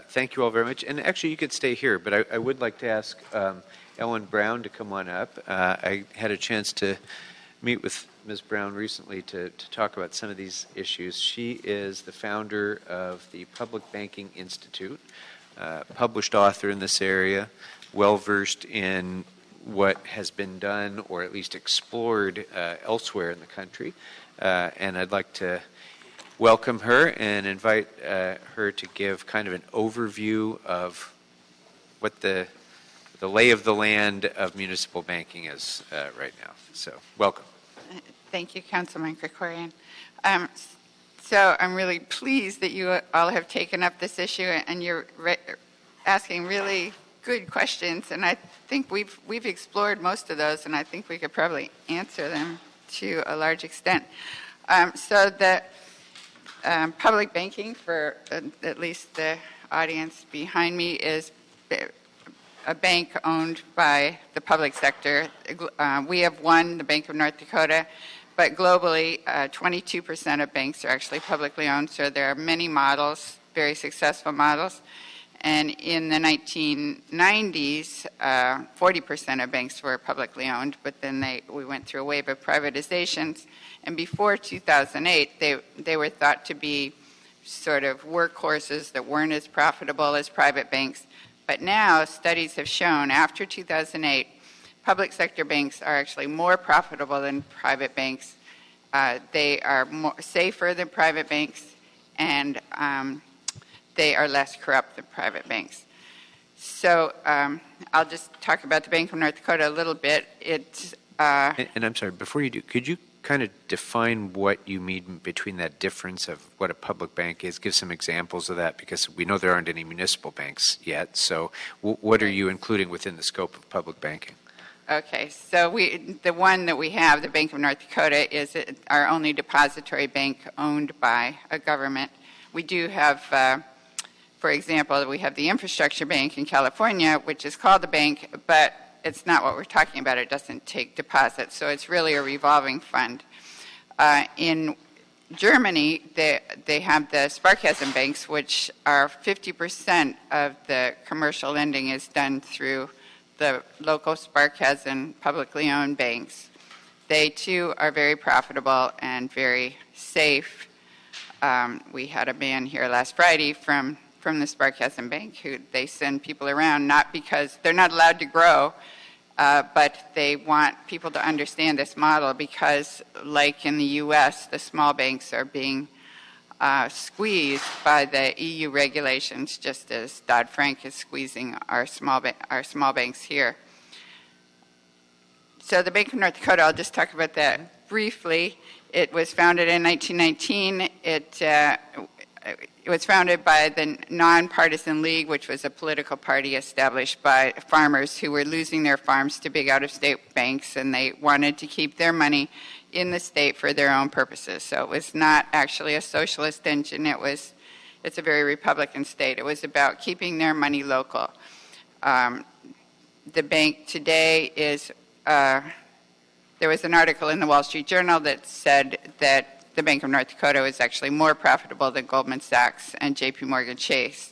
thank you all very much. And actually, you could stay here, but I would like to ask Ellen Brown to come on up. I had a chance to meet with Ms. Brown recently to talk about some of these issues. She is the founder of the Public Banking Institute, published author in this area, well-versed in what has been done or at least explored elsewhere in the country. And I'd like to welcome her and invite her to give kind of an overview of what the lay of the land of municipal banking is right now. So welcome. Thank you, Councilman Krikorian. So I'm really pleased that you all have taken up this issue, and you're asking really good questions, and I think we've explored most of those, and I think we could probably answer them to a large extent. So the public banking, for at least the audience behind me, is a bank owned by the public sector. We have one, the Bank of North Dakota, but globally, 22% of banks are actually publicly owned. So there are many models, very successful models. And in the 1990s, 40% of banks were publicly owned, but then we went through a wave of privatizations. And before 2008, they were thought to be sort of workhorses that weren't as profitable as private banks. But now studies have shown after 2008, public sector banks are actually more profitable than private banks. They are safer than private banks, and they are less corrupt than private banks. So I'll just talk about the Bank of North Dakota a little bit. It's and I'm sorry, before you do, could you kind of define what you mean between that difference of what a public bank is? Give some examples of that, because we know there aren't any municipal banks yet. So what are you including within the scope of public banking? Okay, so the one that we have, the Bank of North Dakota, is our only depository bank owned by a government. We do have, for example, we have the Infrastructure Bank in California, which is called the bank, but it's not what we're talking about. It doesn't take deposits, so it's really a revolving fund. In Germany, they have the Sparkassen banks, which are 50% of the commercial lending is done through the local Sparkassen publicly owned banks. They too are very profitable and very safe. We had a man here last Friday from the Sparkassen Bank who they send people around, not because they're not allowed to grow, but they want people to understand this model because, like in the U.S., the small banks are being squeezed by the EU regulations, just as Dodd-Frank is squeezing our small banks here. So the Bank of North Dakota, I'll just talk about that briefly. It was founded in 1919. It was founded by the Nonpartisan League, which was a political party established by farmers who were losing their farms to big out-of-state banks, and they wanted to keep their money in the state for their own purposes. So it was not actually a socialist engine. It's a very Republican state. It was about keeping their money local. The bank today is, there was an article in the Wall Street Journal that said that the Bank of North Dakota is actually more profitable than Goldman Sachs and JP Morgan Chase.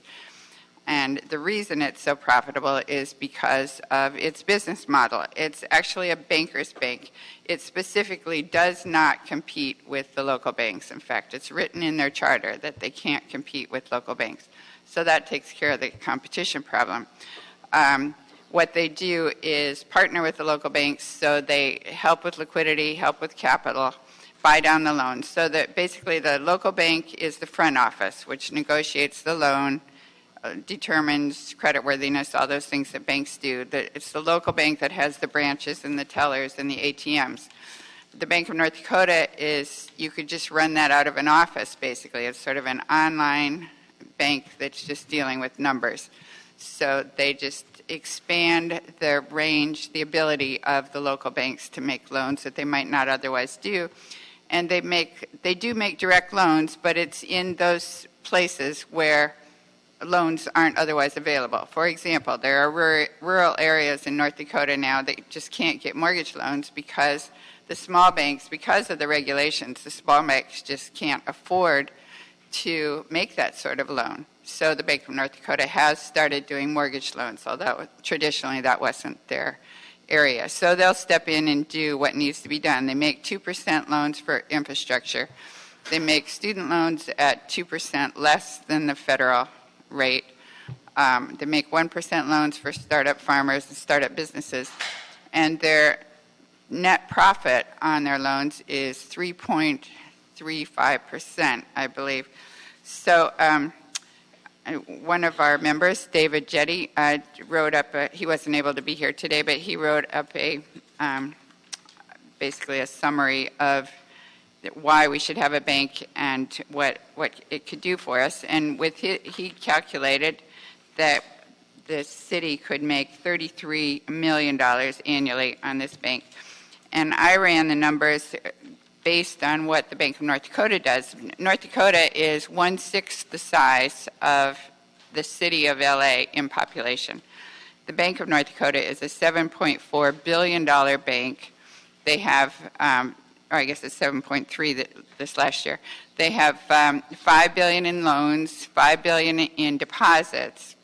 And the reason it's so profitable is because of its business model. It's actually a banker's bank. It specifically does not compete with the local banks. In fact, it's written in their charter that they can't compete with local banks. So that takes care of the competition problem. What they do is partner with the local banks, so they help with liquidity, help with capital, buy down the loans. So that basically the local bank is the front office, which negotiates the loan, determines creditworthiness, all those things that banks do. It's the local bank that has the branches and the tellers and the ATMs. The Bank of North Dakota is, you could just run that out of an office, basically. It's sort of an online bank that's just dealing with numbers. So they just expand the range, the ability of the local banks to make loans that they might not otherwise do. And they do make direct loans, but it's in those places where loans aren't otherwise available. For example, there are rural areas in North Dakota now that just can't get mortgage loans because the small banks, because of the regulations, the small banks just can't afford to make that sort of loan. So the Bank of North Dakota has started doing mortgage loans, although traditionally that wasn't their area. So they'll step in and do what needs to be done. They make 2% loans for infrastructure. They make student loans at 2% less than the federal rate. They make 1% loans for startup farmers and startup businesses. And their net profit on their loans is 3.35%, I believe. So one of our members, David Jetty, wrote up, he wasn't able to be here today, but he wrote up basically a summary of why we should have a bank and what it could do for us. And with he calculated that the city could make $33 million annually on this bank. And I ran the numbers based on what the Bank of North Dakota does. North Dakota is 1/6 the size of the city of LA in population. The Bank of North Dakota is a $7.4 billion bank. They have, or I guess it's 7.3 this last year. They have $5 billion in loans, $5 billion in deposits.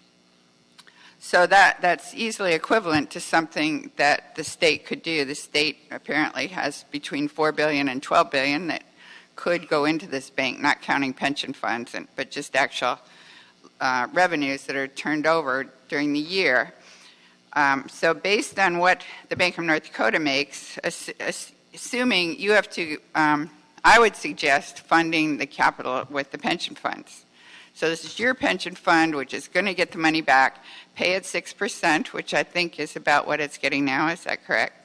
So that's easily equivalent to something that the state could do. The state apparently has between $4 billion and $12 billion that could go into this bank, not counting pension funds, but just actual revenues that are turned over during the year. So based on what the Bank of North Dakota makes, assuming you have to, I would suggest funding the capital with the pension funds. So this is your pension fund, which is going to get the money back, pay it 6%, which I think is about what it's getting now. Is that correct?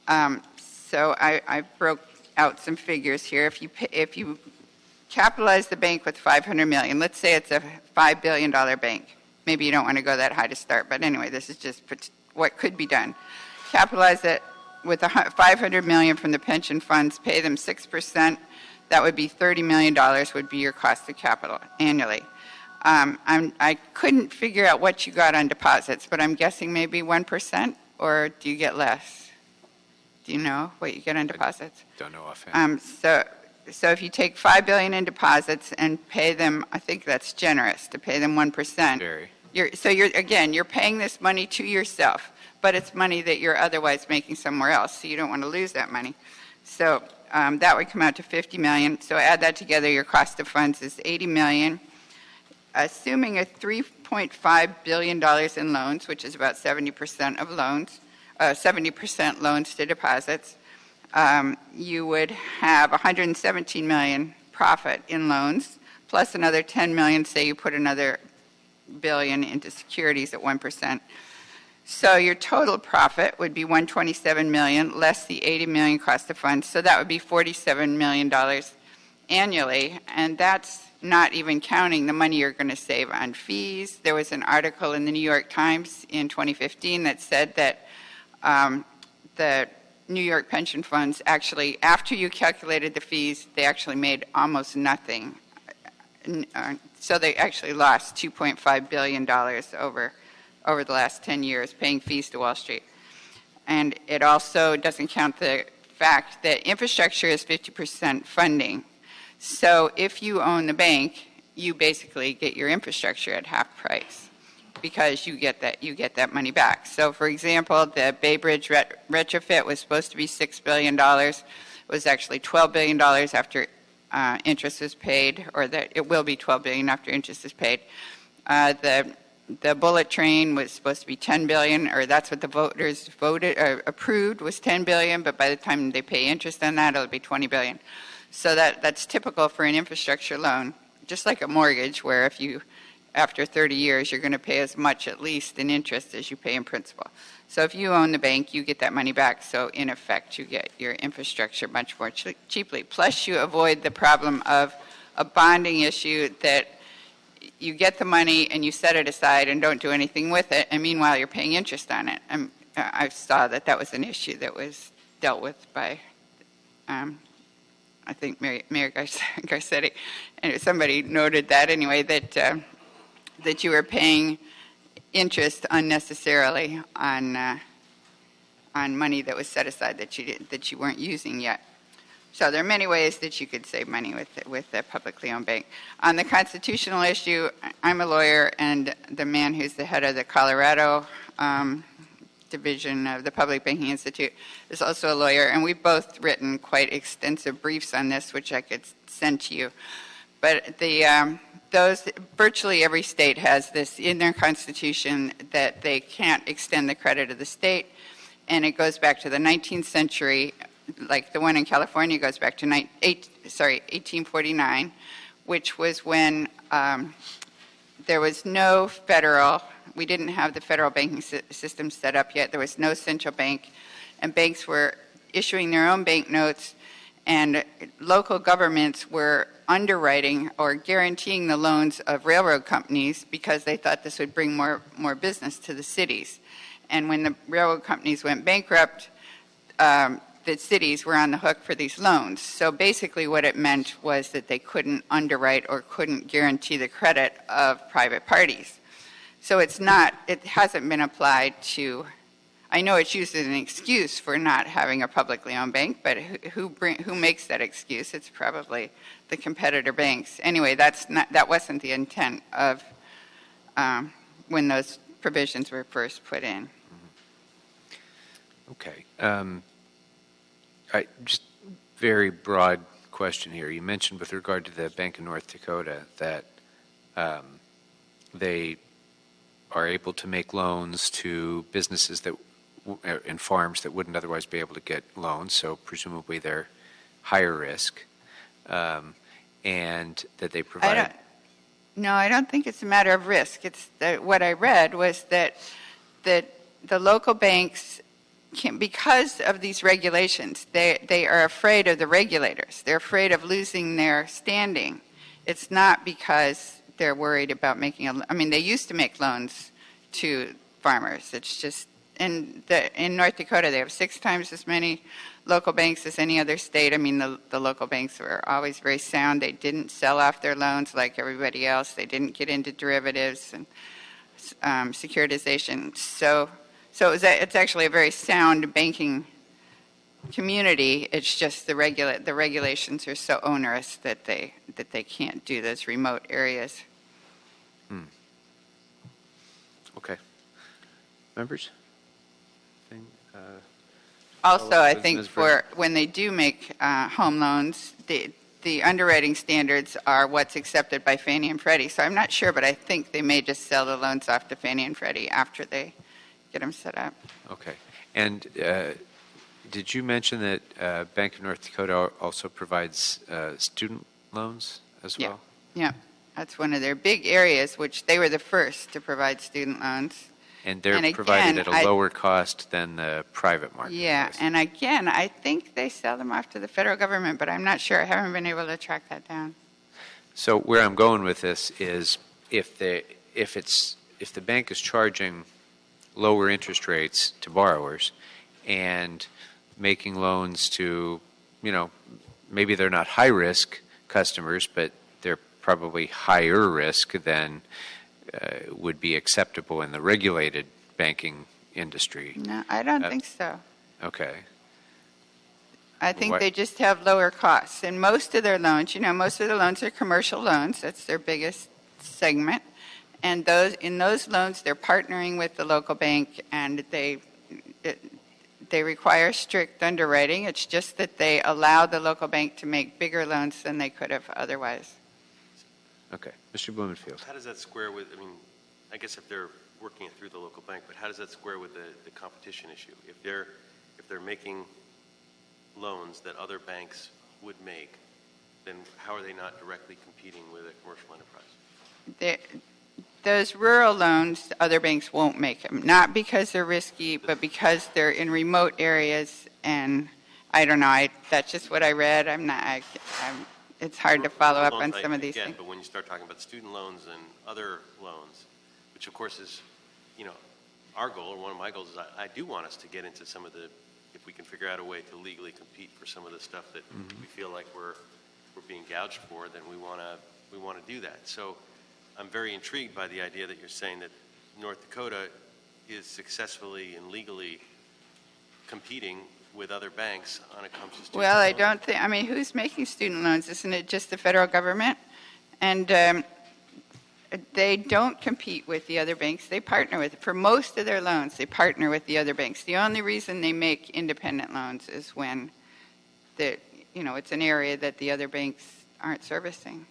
So I broke out some figures here. If you capitalize the bank with $500 million, let's say it's a $5 billion bank. Maybe you don't want to go that high to start, but anyway, this is just what could be done. Capitalize it with $500 million from the pension funds, pay them 6%. That would be $30 million would be your cost of capital annually. I couldn't figure out what you got on deposits, but I'm guessing maybe 1%, or do you get less? Do you know what you get on deposits? Don't know offhand. So if you take $5 billion in deposits and pay them, I think that's generous to pay them 1%. Very. You're paying this money to yourself, but it's money that you're otherwise making somewhere else, so you don't want to lose that money. So that would come out to $50 million. So add that together, your cost of funds is $80 million. Assuming a $3.5 billion in loans, which is about 70% of loans, 70% loans to deposits, you would have $117 million profit in loans, plus another $10 million, say you put another billion into securities at 1%. So your total profit would be $127 million, less the $80 million cost of funds. So that would be $47 million annually, and that's not even counting the money you're going to save on fees. There was an article in the New York Times in 2015 that said that the New York pension funds actually, after you calculated the fees, they actually made almost nothing. So they actually lost $2.5 billion over the last 10 years paying fees to Wall Street. And it also doesn't count the fact that infrastructure is 50% funding. So if you own the bank, you basically get your infrastructure at half price because you get that money back. So for example, the Bay Bridge retrofit was supposed to be $6 billion. It was actually $12 billion after interest is paid, or that it will be $12 billion after interest is paid. The bullet train was supposed to be $10 billion, or that's what the voters approved was $10 billion, but by the time they pay interest on that, it'll be $20 billion. So that's typical for an infrastructure loan, just like a mortgage, where if you, after 30 years, you're going to pay as much at least in interest as you pay in principal. So if you own the bank, you get that money back. So in effect, you get your infrastructure much more cheaply. Plus, you avoid the problem of a bonding issue that you get the money and you set it aside and don't do anything with it, and meanwhile you're paying interest on it. I saw that was an issue that was dealt with by, I think, Mayor Garcetti. And somebody noted that anyway, that you were paying interest unnecessarily on money that was set aside that you weren't using yet. So there are many ways that you could save money with a publicly owned bank. On the constitutional issue, I'm a lawyer, and the man who's the head of the Colorado division of the Public Banking Institute is also a lawyer, and we've both written quite extensive briefs on this, which I could send to you. But virtually every state has this in their constitution that they can't extend the credit of the state, and it goes back to the 19th century. Like the one in California goes back to 1849, which was when there was no federal, we didn't have the federal banking system set up yet. There was no central bank, and banks were issuing their own banknotes And local governments were underwriting or guaranteeing the loans of railroad companies because they thought this would bring more business to the cities. And when the railroad companies went bankrupt, the cities were on the hook for these loans. So basically what it meant was that they couldn't underwrite or couldn't guarantee the credit of private parties. So it hasn't been applied to, I know it's used as an excuse for not having a publicly owned bank, but who makes that excuse? It's probably the competitor banks. Anyway, that wasn't the intent of when those provisions were first put in. Okay. Just very broad question here. You mentioned with regard to the Bank of North Dakota that they are able to make loans to businesses that and farms that wouldn't otherwise be able to get loans, so presumably they're higher risk, and that they provide. No, I don't think it's a matter of risk. It's what I read was that the local banks, because of these regulations, they are afraid of the regulators. They're afraid of losing their standing. It's not because they're worried about making I mean, they used to make loans to farmers. It's just, in North Dakota, they have 6 times as many local banks as any other state. I mean, the local banks were always very sound. They didn't sell off their loans like everybody else. They didn't get into derivatives and securitization. So it's actually a very sound banking community. It's just the regulations are so onerous that they can't do those remote areas. Okay. Members? Also, I think for when they do make home loans, the underwriting standards are what's accepted by Fannie and Freddie. So I'm not sure, but I think they may just sell the loans off to Fannie and Freddie after they get them set up. Okay. And did you mention that Bank of North Dakota also provides student loans as well? Yeah. That's one of their big areas, which they were the first to provide student loans. And they're provided at a lower cost than the private market. Yeah, and again, I think they sell them off to the federal government, but I'm not sure. I haven't been able to track that down. So where I'm going with this is if the bank is charging lower interest rates to borrowers and making loans to, maybe they're not high risk customers, but they're probably higher risk than would be acceptable in the regulated banking industry. No, I don't think so. Okay. I think they just have lower costs. And most of their loans, most of the loans are commercial loans. That's their biggest segment. And in those loans, they're partnering with the local bank, and they require strict underwriting. It's just that they allow the local bank to make bigger loans than they could have otherwise. Okay. Mr. Blumenfield. How does that square with, I guess if they're working it through the local bank, but how does that square with the competition issue? If they're making loans that other banks would make, then how are they not directly competing with a commercial enterprise? Those rural loans, other banks won't make them, not because they're risky, but because they're in remote areas. And I don't know, that's just what I read. It's hard to follow up on some of these things. But when you start talking about student loans and other loans, which of course is, our goal, or one of my goals is I do want us to get into some of the, if we can figure out a way to legally compete for some of the stuff that we feel like we're being gouged for, then we want to do that. So I'm very intrigued by the idea that you're saying that North Dakota is successfully and legally competing with other banks when it comes to student loans. I don't think, who's making student loans? Isn't it just the federal government? And they don't compete with the other banks. They partner for most of their loans, they partner with the other banks. The only reason they make independent loans is when it's an area that the other banks aren't servicing.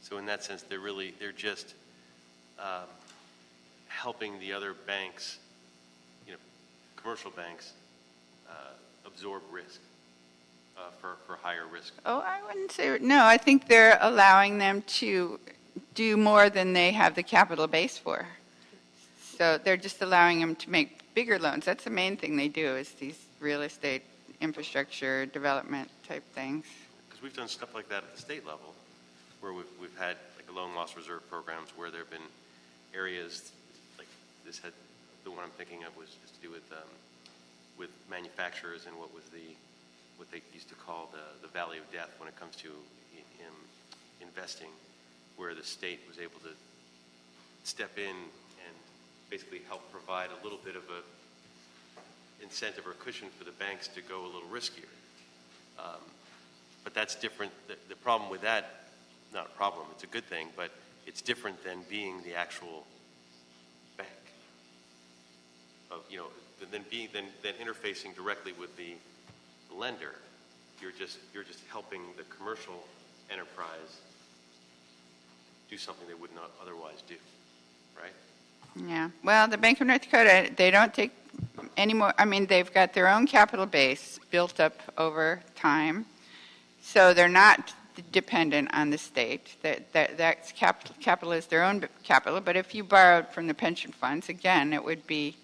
So in that sense, they're just helping the other banks, commercial banks, absorb risk for higher risk. Oh, I wouldn't say, no, I think they're allowing them to do more than they have the capital base for. So they're just allowing them to make bigger loans. That's the main thing they do, is these real estate infrastructure development type things. Because we've done stuff like that at the state level, where we've had like loan loss reserve programs where there have been areas like this had, the one I'm thinking of was just to do with manufacturers and what they used to call the valley of death when it comes to investing, where the state was able to step in and basically help provide a little bit of a incentive or cushion for the banks to go a little riskier. But that's different. The problem with that, not a problem, it's a good thing, but it's different than being the actual bank. Than interfacing directly with the lender. You're just helping the commercial enterprise do something they would not otherwise do, right? Yeah. Well, the Bank of North Dakota, they don't take any more. I mean, they've got their own capital base built up over time, so they're not dependent on the state. That's capital is their own capital. But if you borrowed from the pension funds, again, that would be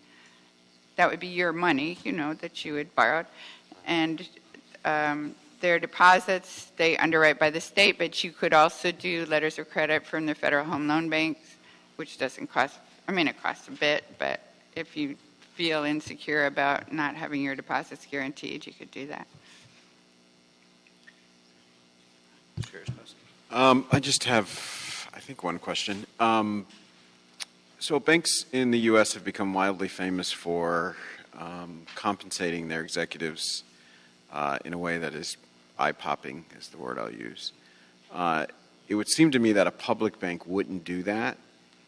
your money, that you had borrowed, and their deposits, they underwrite by the state, but you could also do letters of credit from the Federal Home Loan Banks, which doesn't cost, it costs a bit, but if you feel insecure about not having your deposits guaranteed, you could do that. I just have, I think, one question. So banks in the U.S. have become wildly famous for compensating their executives in a way that is eye-popping, is the word I'll use. It would seem to me that a public bank wouldn't do that,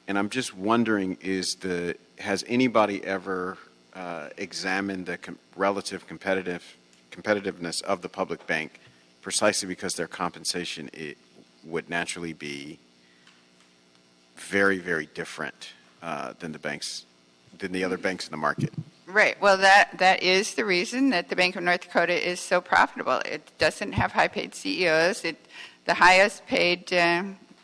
and I'm just wondering, has anybody ever examined the relative competitiveness of the public bank precisely because their compensation would naturally be very, very different than the other banks in the market? Right. Well, that is the reason that the Bank of North Dakota is so profitable. It doesn't have high-paid CEOs. The highest-paid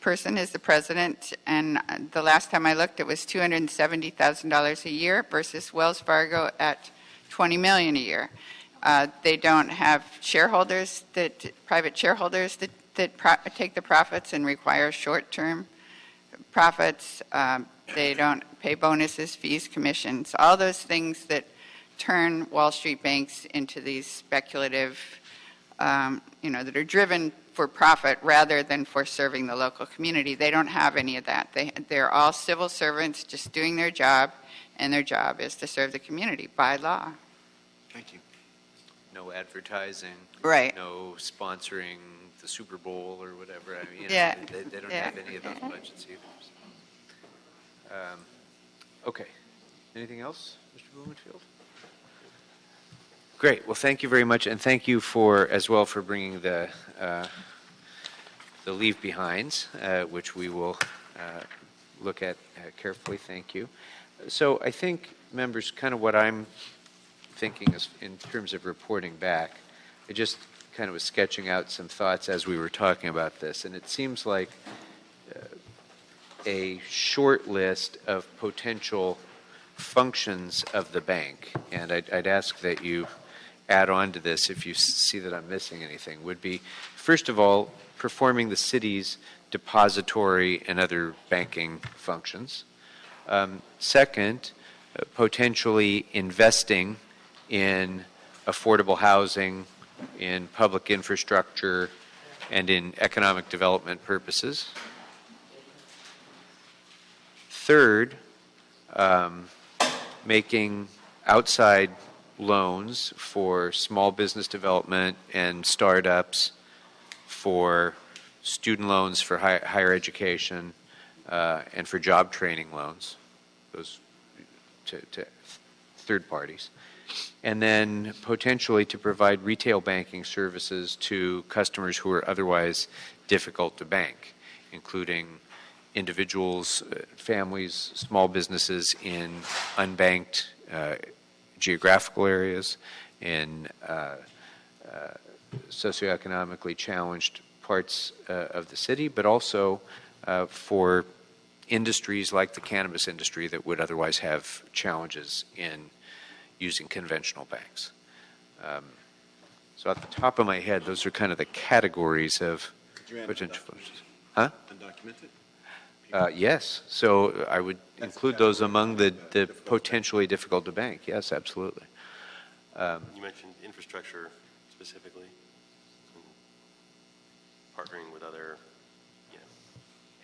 person is the president, and the last time I looked, it was $270,000 a year versus Wells Fargo at $20 million a year. They don't have private shareholders that take the profits and require short-term profits. They don't pay bonuses, fees, commissions, all those things that turn Wall Street banks into these speculative, that are driven for profit rather than for serving the local community. They don't have any of that. They're all civil servants just doing their job, and their job is to serve the community by law. Thank you. No advertising. Right. No sponsoring the Super Bowl or whatever. Yeah. They don't have any of those budgets either. So. Okay. Anything else, Mr. Blumenfield? Great. Well, thank you very much, and thank you as well for bringing the leave behinds, which we will look at carefully. Thank you. So I think, members, kind of what I'm thinking is in terms of reporting back, I just kind of was sketching out some thoughts as we were talking about this, and it seems like a short list of potential functions of the bank, and I'd ask that you add on to this if you see that I'm missing anything, would be, first of all, performing the city's depository and other banking functions. Second, potentially investing in affordable housing, in public infrastructure, and in economic development purposes. Third, making outside loans for small business development and startups, for student loans for higher education, and for job training loans, those to third parties. And then potentially to provide retail banking services to customers who are otherwise difficult to bank, including individuals, families, small businesses in unbanked geographical areas, in socioeconomically challenged parts of the city, but also for industries like the cannabis industry that would otherwise have challenges in using conventional banks. So at the top of my head, those are kind of the categories of potential functions. Huh? Undocumented? Yes, so I would include those among the potentially difficult to bank. Yes, absolutely. You mentioned infrastructure specifically, and partnering with other,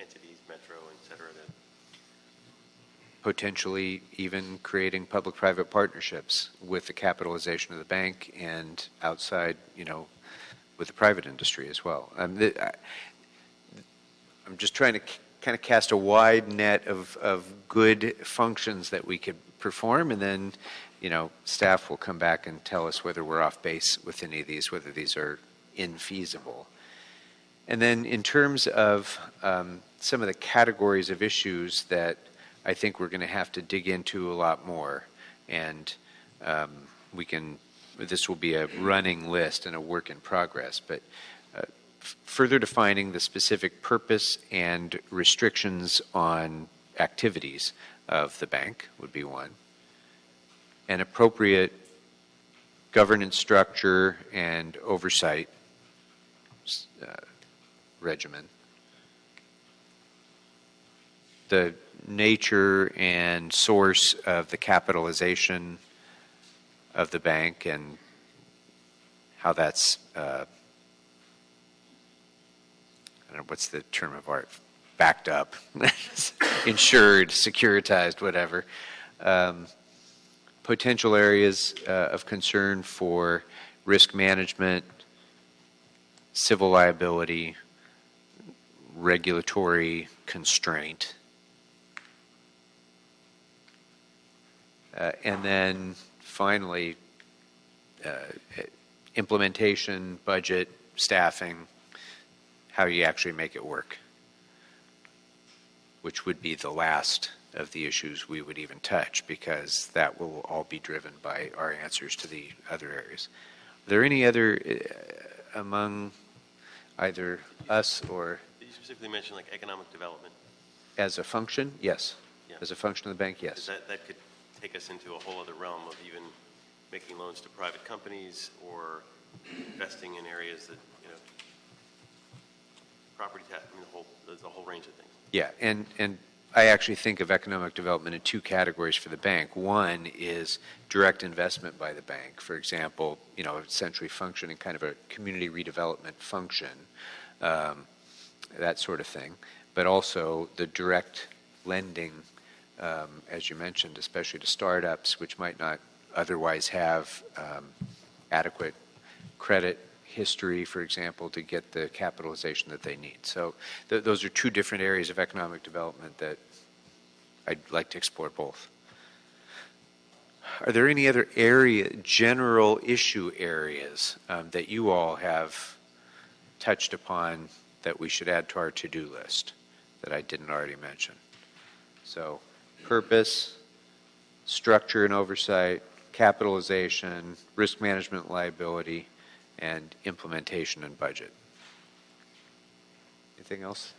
entities, Metro, et cetera, that Potentially even creating public-private partnerships with the capitalization of the bank and outside, with the private industry as well. I'm just trying to kind of cast a wide net of good functions that we could perform, and then, staff will come back and tell us whether we're off base with any of these, whether these are infeasible. And then in terms of some of the categories of issues that I think we're going to have to dig into a lot more, and this will be a running list and a work in progress, but further defining the specific purpose and restrictions on activities of the bank would be one. An appropriate governance structure and oversight regimen. The nature and source of the capitalization of the bank and how that's, I don't know, what's the term of art? Backed up, insured, securitized, whatever. Potential areas of concern for risk management, civil liability, regulatory constraint. And then finally, implementation, budget, staffing, how you actually make it work, which would be the last of the issues we would even touch, because that will all be driven by our answers to the other areas. Are there any other among either us or... You specifically mentioned like economic development. As a function, yes. Yeah. As a function of the bank, yes. That could take us into a whole other realm of even making loans to private companies or investing in areas that, property tax, there's a whole range of things. Yeah, and I actually think of economic development in two categories for the bank. One is direct investment by the bank. For example, essentially functioning kind of a community redevelopment function, that sort of thing. But also the direct lending, as you mentioned, especially to startups, which might not otherwise have adequate credit history, for example, to get the capitalization that they need. So those are two different areas of economic development that I'd like to explore both. Are there any other general issue areas that you all have touched upon that we should add to our to-do list that I didn't already mention? So purpose, structure and oversight, capitalization, risk management, liability, and implementation and budget. Anything else?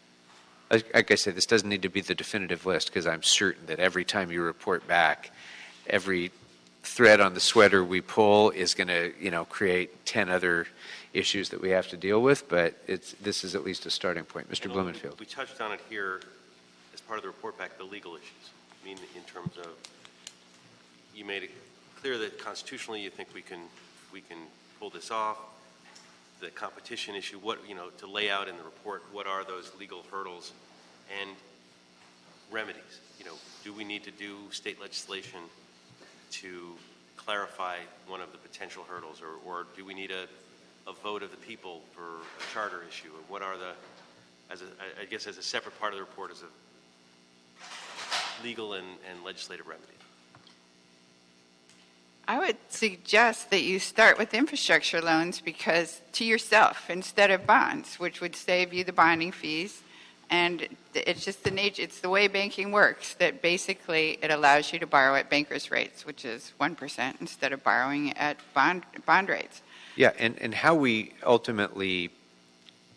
Like I said, this doesn't need to be the definitive list, because I'm certain that every time you report back, every thread on the sweater we pull is going to, create 10 other issues that we have to deal with, but this is at least a starting point. Mr. Blumenfield. We touched on it here as part of the report back, the legal issues. I mean, in terms of, you made it clear that constitutionally you think we can pull this off. The competition issue, to lay out in the report, what are those legal hurdles and remedies? Do we need to do state legislation to clarify one of the potential hurdles, or do we need a vote of the people for a charter issue? And what are I guess as a separate part of the report is a legal and legislative remedy? I would suggest that you start with infrastructure loans to yourself instead of bonds, which would save you the bonding fees. And it's just it's the way banking works, that basically it allows you to borrow at bankers' rates, which is 1%, instead of borrowing at bond rates. Yeah, and how we ultimately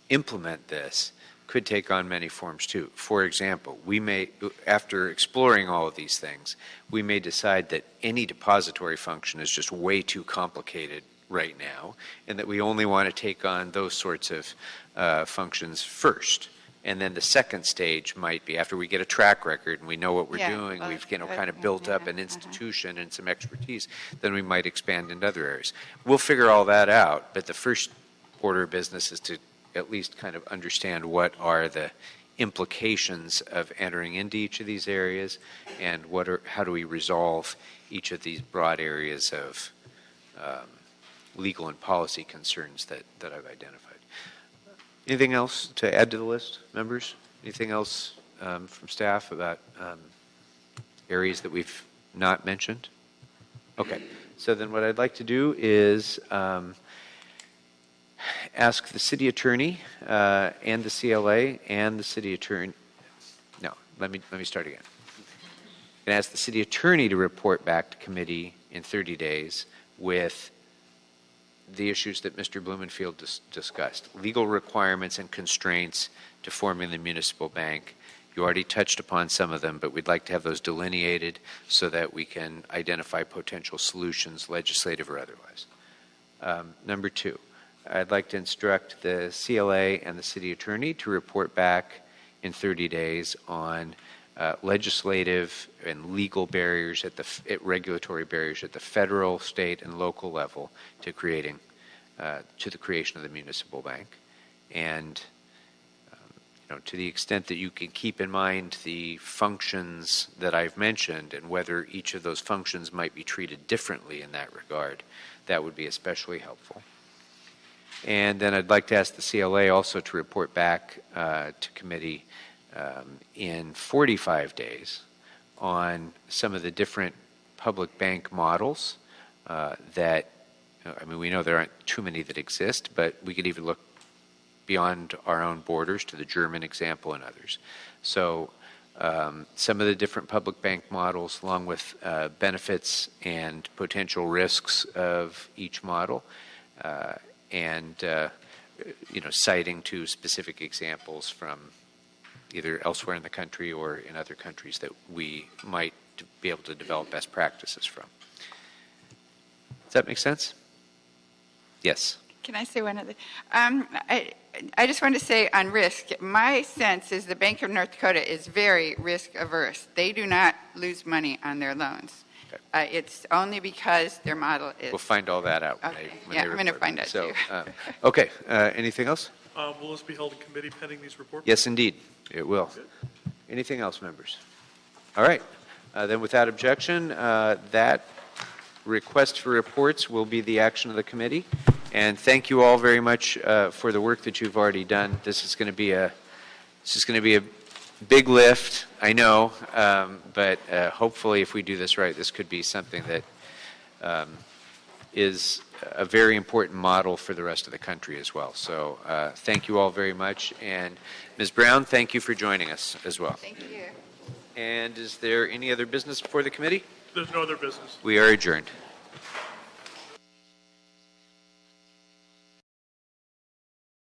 implement this could take on many forms too. For example, we may, after exploring all of these things, we may decide that any depository function is just way too complicated right now, and that we only want to take on those sorts of functions first. And then the second stage might be after we get a track record and we know what we're doing, we've kind of built up an institution and some expertise, then we might expand into other areas. We'll figure all that out, but the first order of business is to at least kind of understand what are the implications of entering into each of these areas and how do we resolve each of these broad areas of legal and policy concerns that I've identified. Anything else to add to the list, members? Anything else from staff about areas that we've not mentioned? Okay, so then what I'd like to do is ask the city attorney and the CLA and the city attorney. No, let me start again. And ask the city attorney to report back to committee in 30 days with the issues that Mr. Blumenfield discussed, legal requirements and constraints to forming the municipal bank. You already touched upon some of them, but we'd like to have those delineated so that we can identify potential solutions, legislative or otherwise. Number two, I'd like to instruct the CLA and the city attorney to report back in 30 days on legislative and legal barriers regulatory barriers at the federal, state, and local level to the creation of the municipal bank. And to the extent that you can keep in mind the functions that I've mentioned and whether each of those functions might be treated differently in that regard, that would be especially helpful. And then I'd like to ask the CLA also to report back to committee in 45 days on some of the different public bank models we know there aren't too many that exist, but we could even look beyond our own borders to the German example and others. So some of the different public bank models, along with benefits and potential risks of each model, and citing to specific examples from either elsewhere in the country or in other countries that we might be able to develop best practices from. Does that make sense? Yes. Can I say one other? I just want to say on risk, my sense is the Bank of North Dakota is very risk averse. They do not lose money on their loans. Okay. It's only because their model is. We'll find all that out. Okay. I'm going to find out too. Okay. Anything else? Will this be held in committee pending these reports? Yes, indeed. It will. Good. Anything else, members? All right. Then without objection, that request for reports will be the action of the committee. And thank you all very much for the work that you've already done. This is going to be a big lift, I know, but hopefully if we do this right, this could be something that is a very important model for the rest of the country as well. So thank you all very much. And Ms. Brown, thank you for joining us as well. Thank you. And is there any other business before the committee? There's no other business. We are adjourned.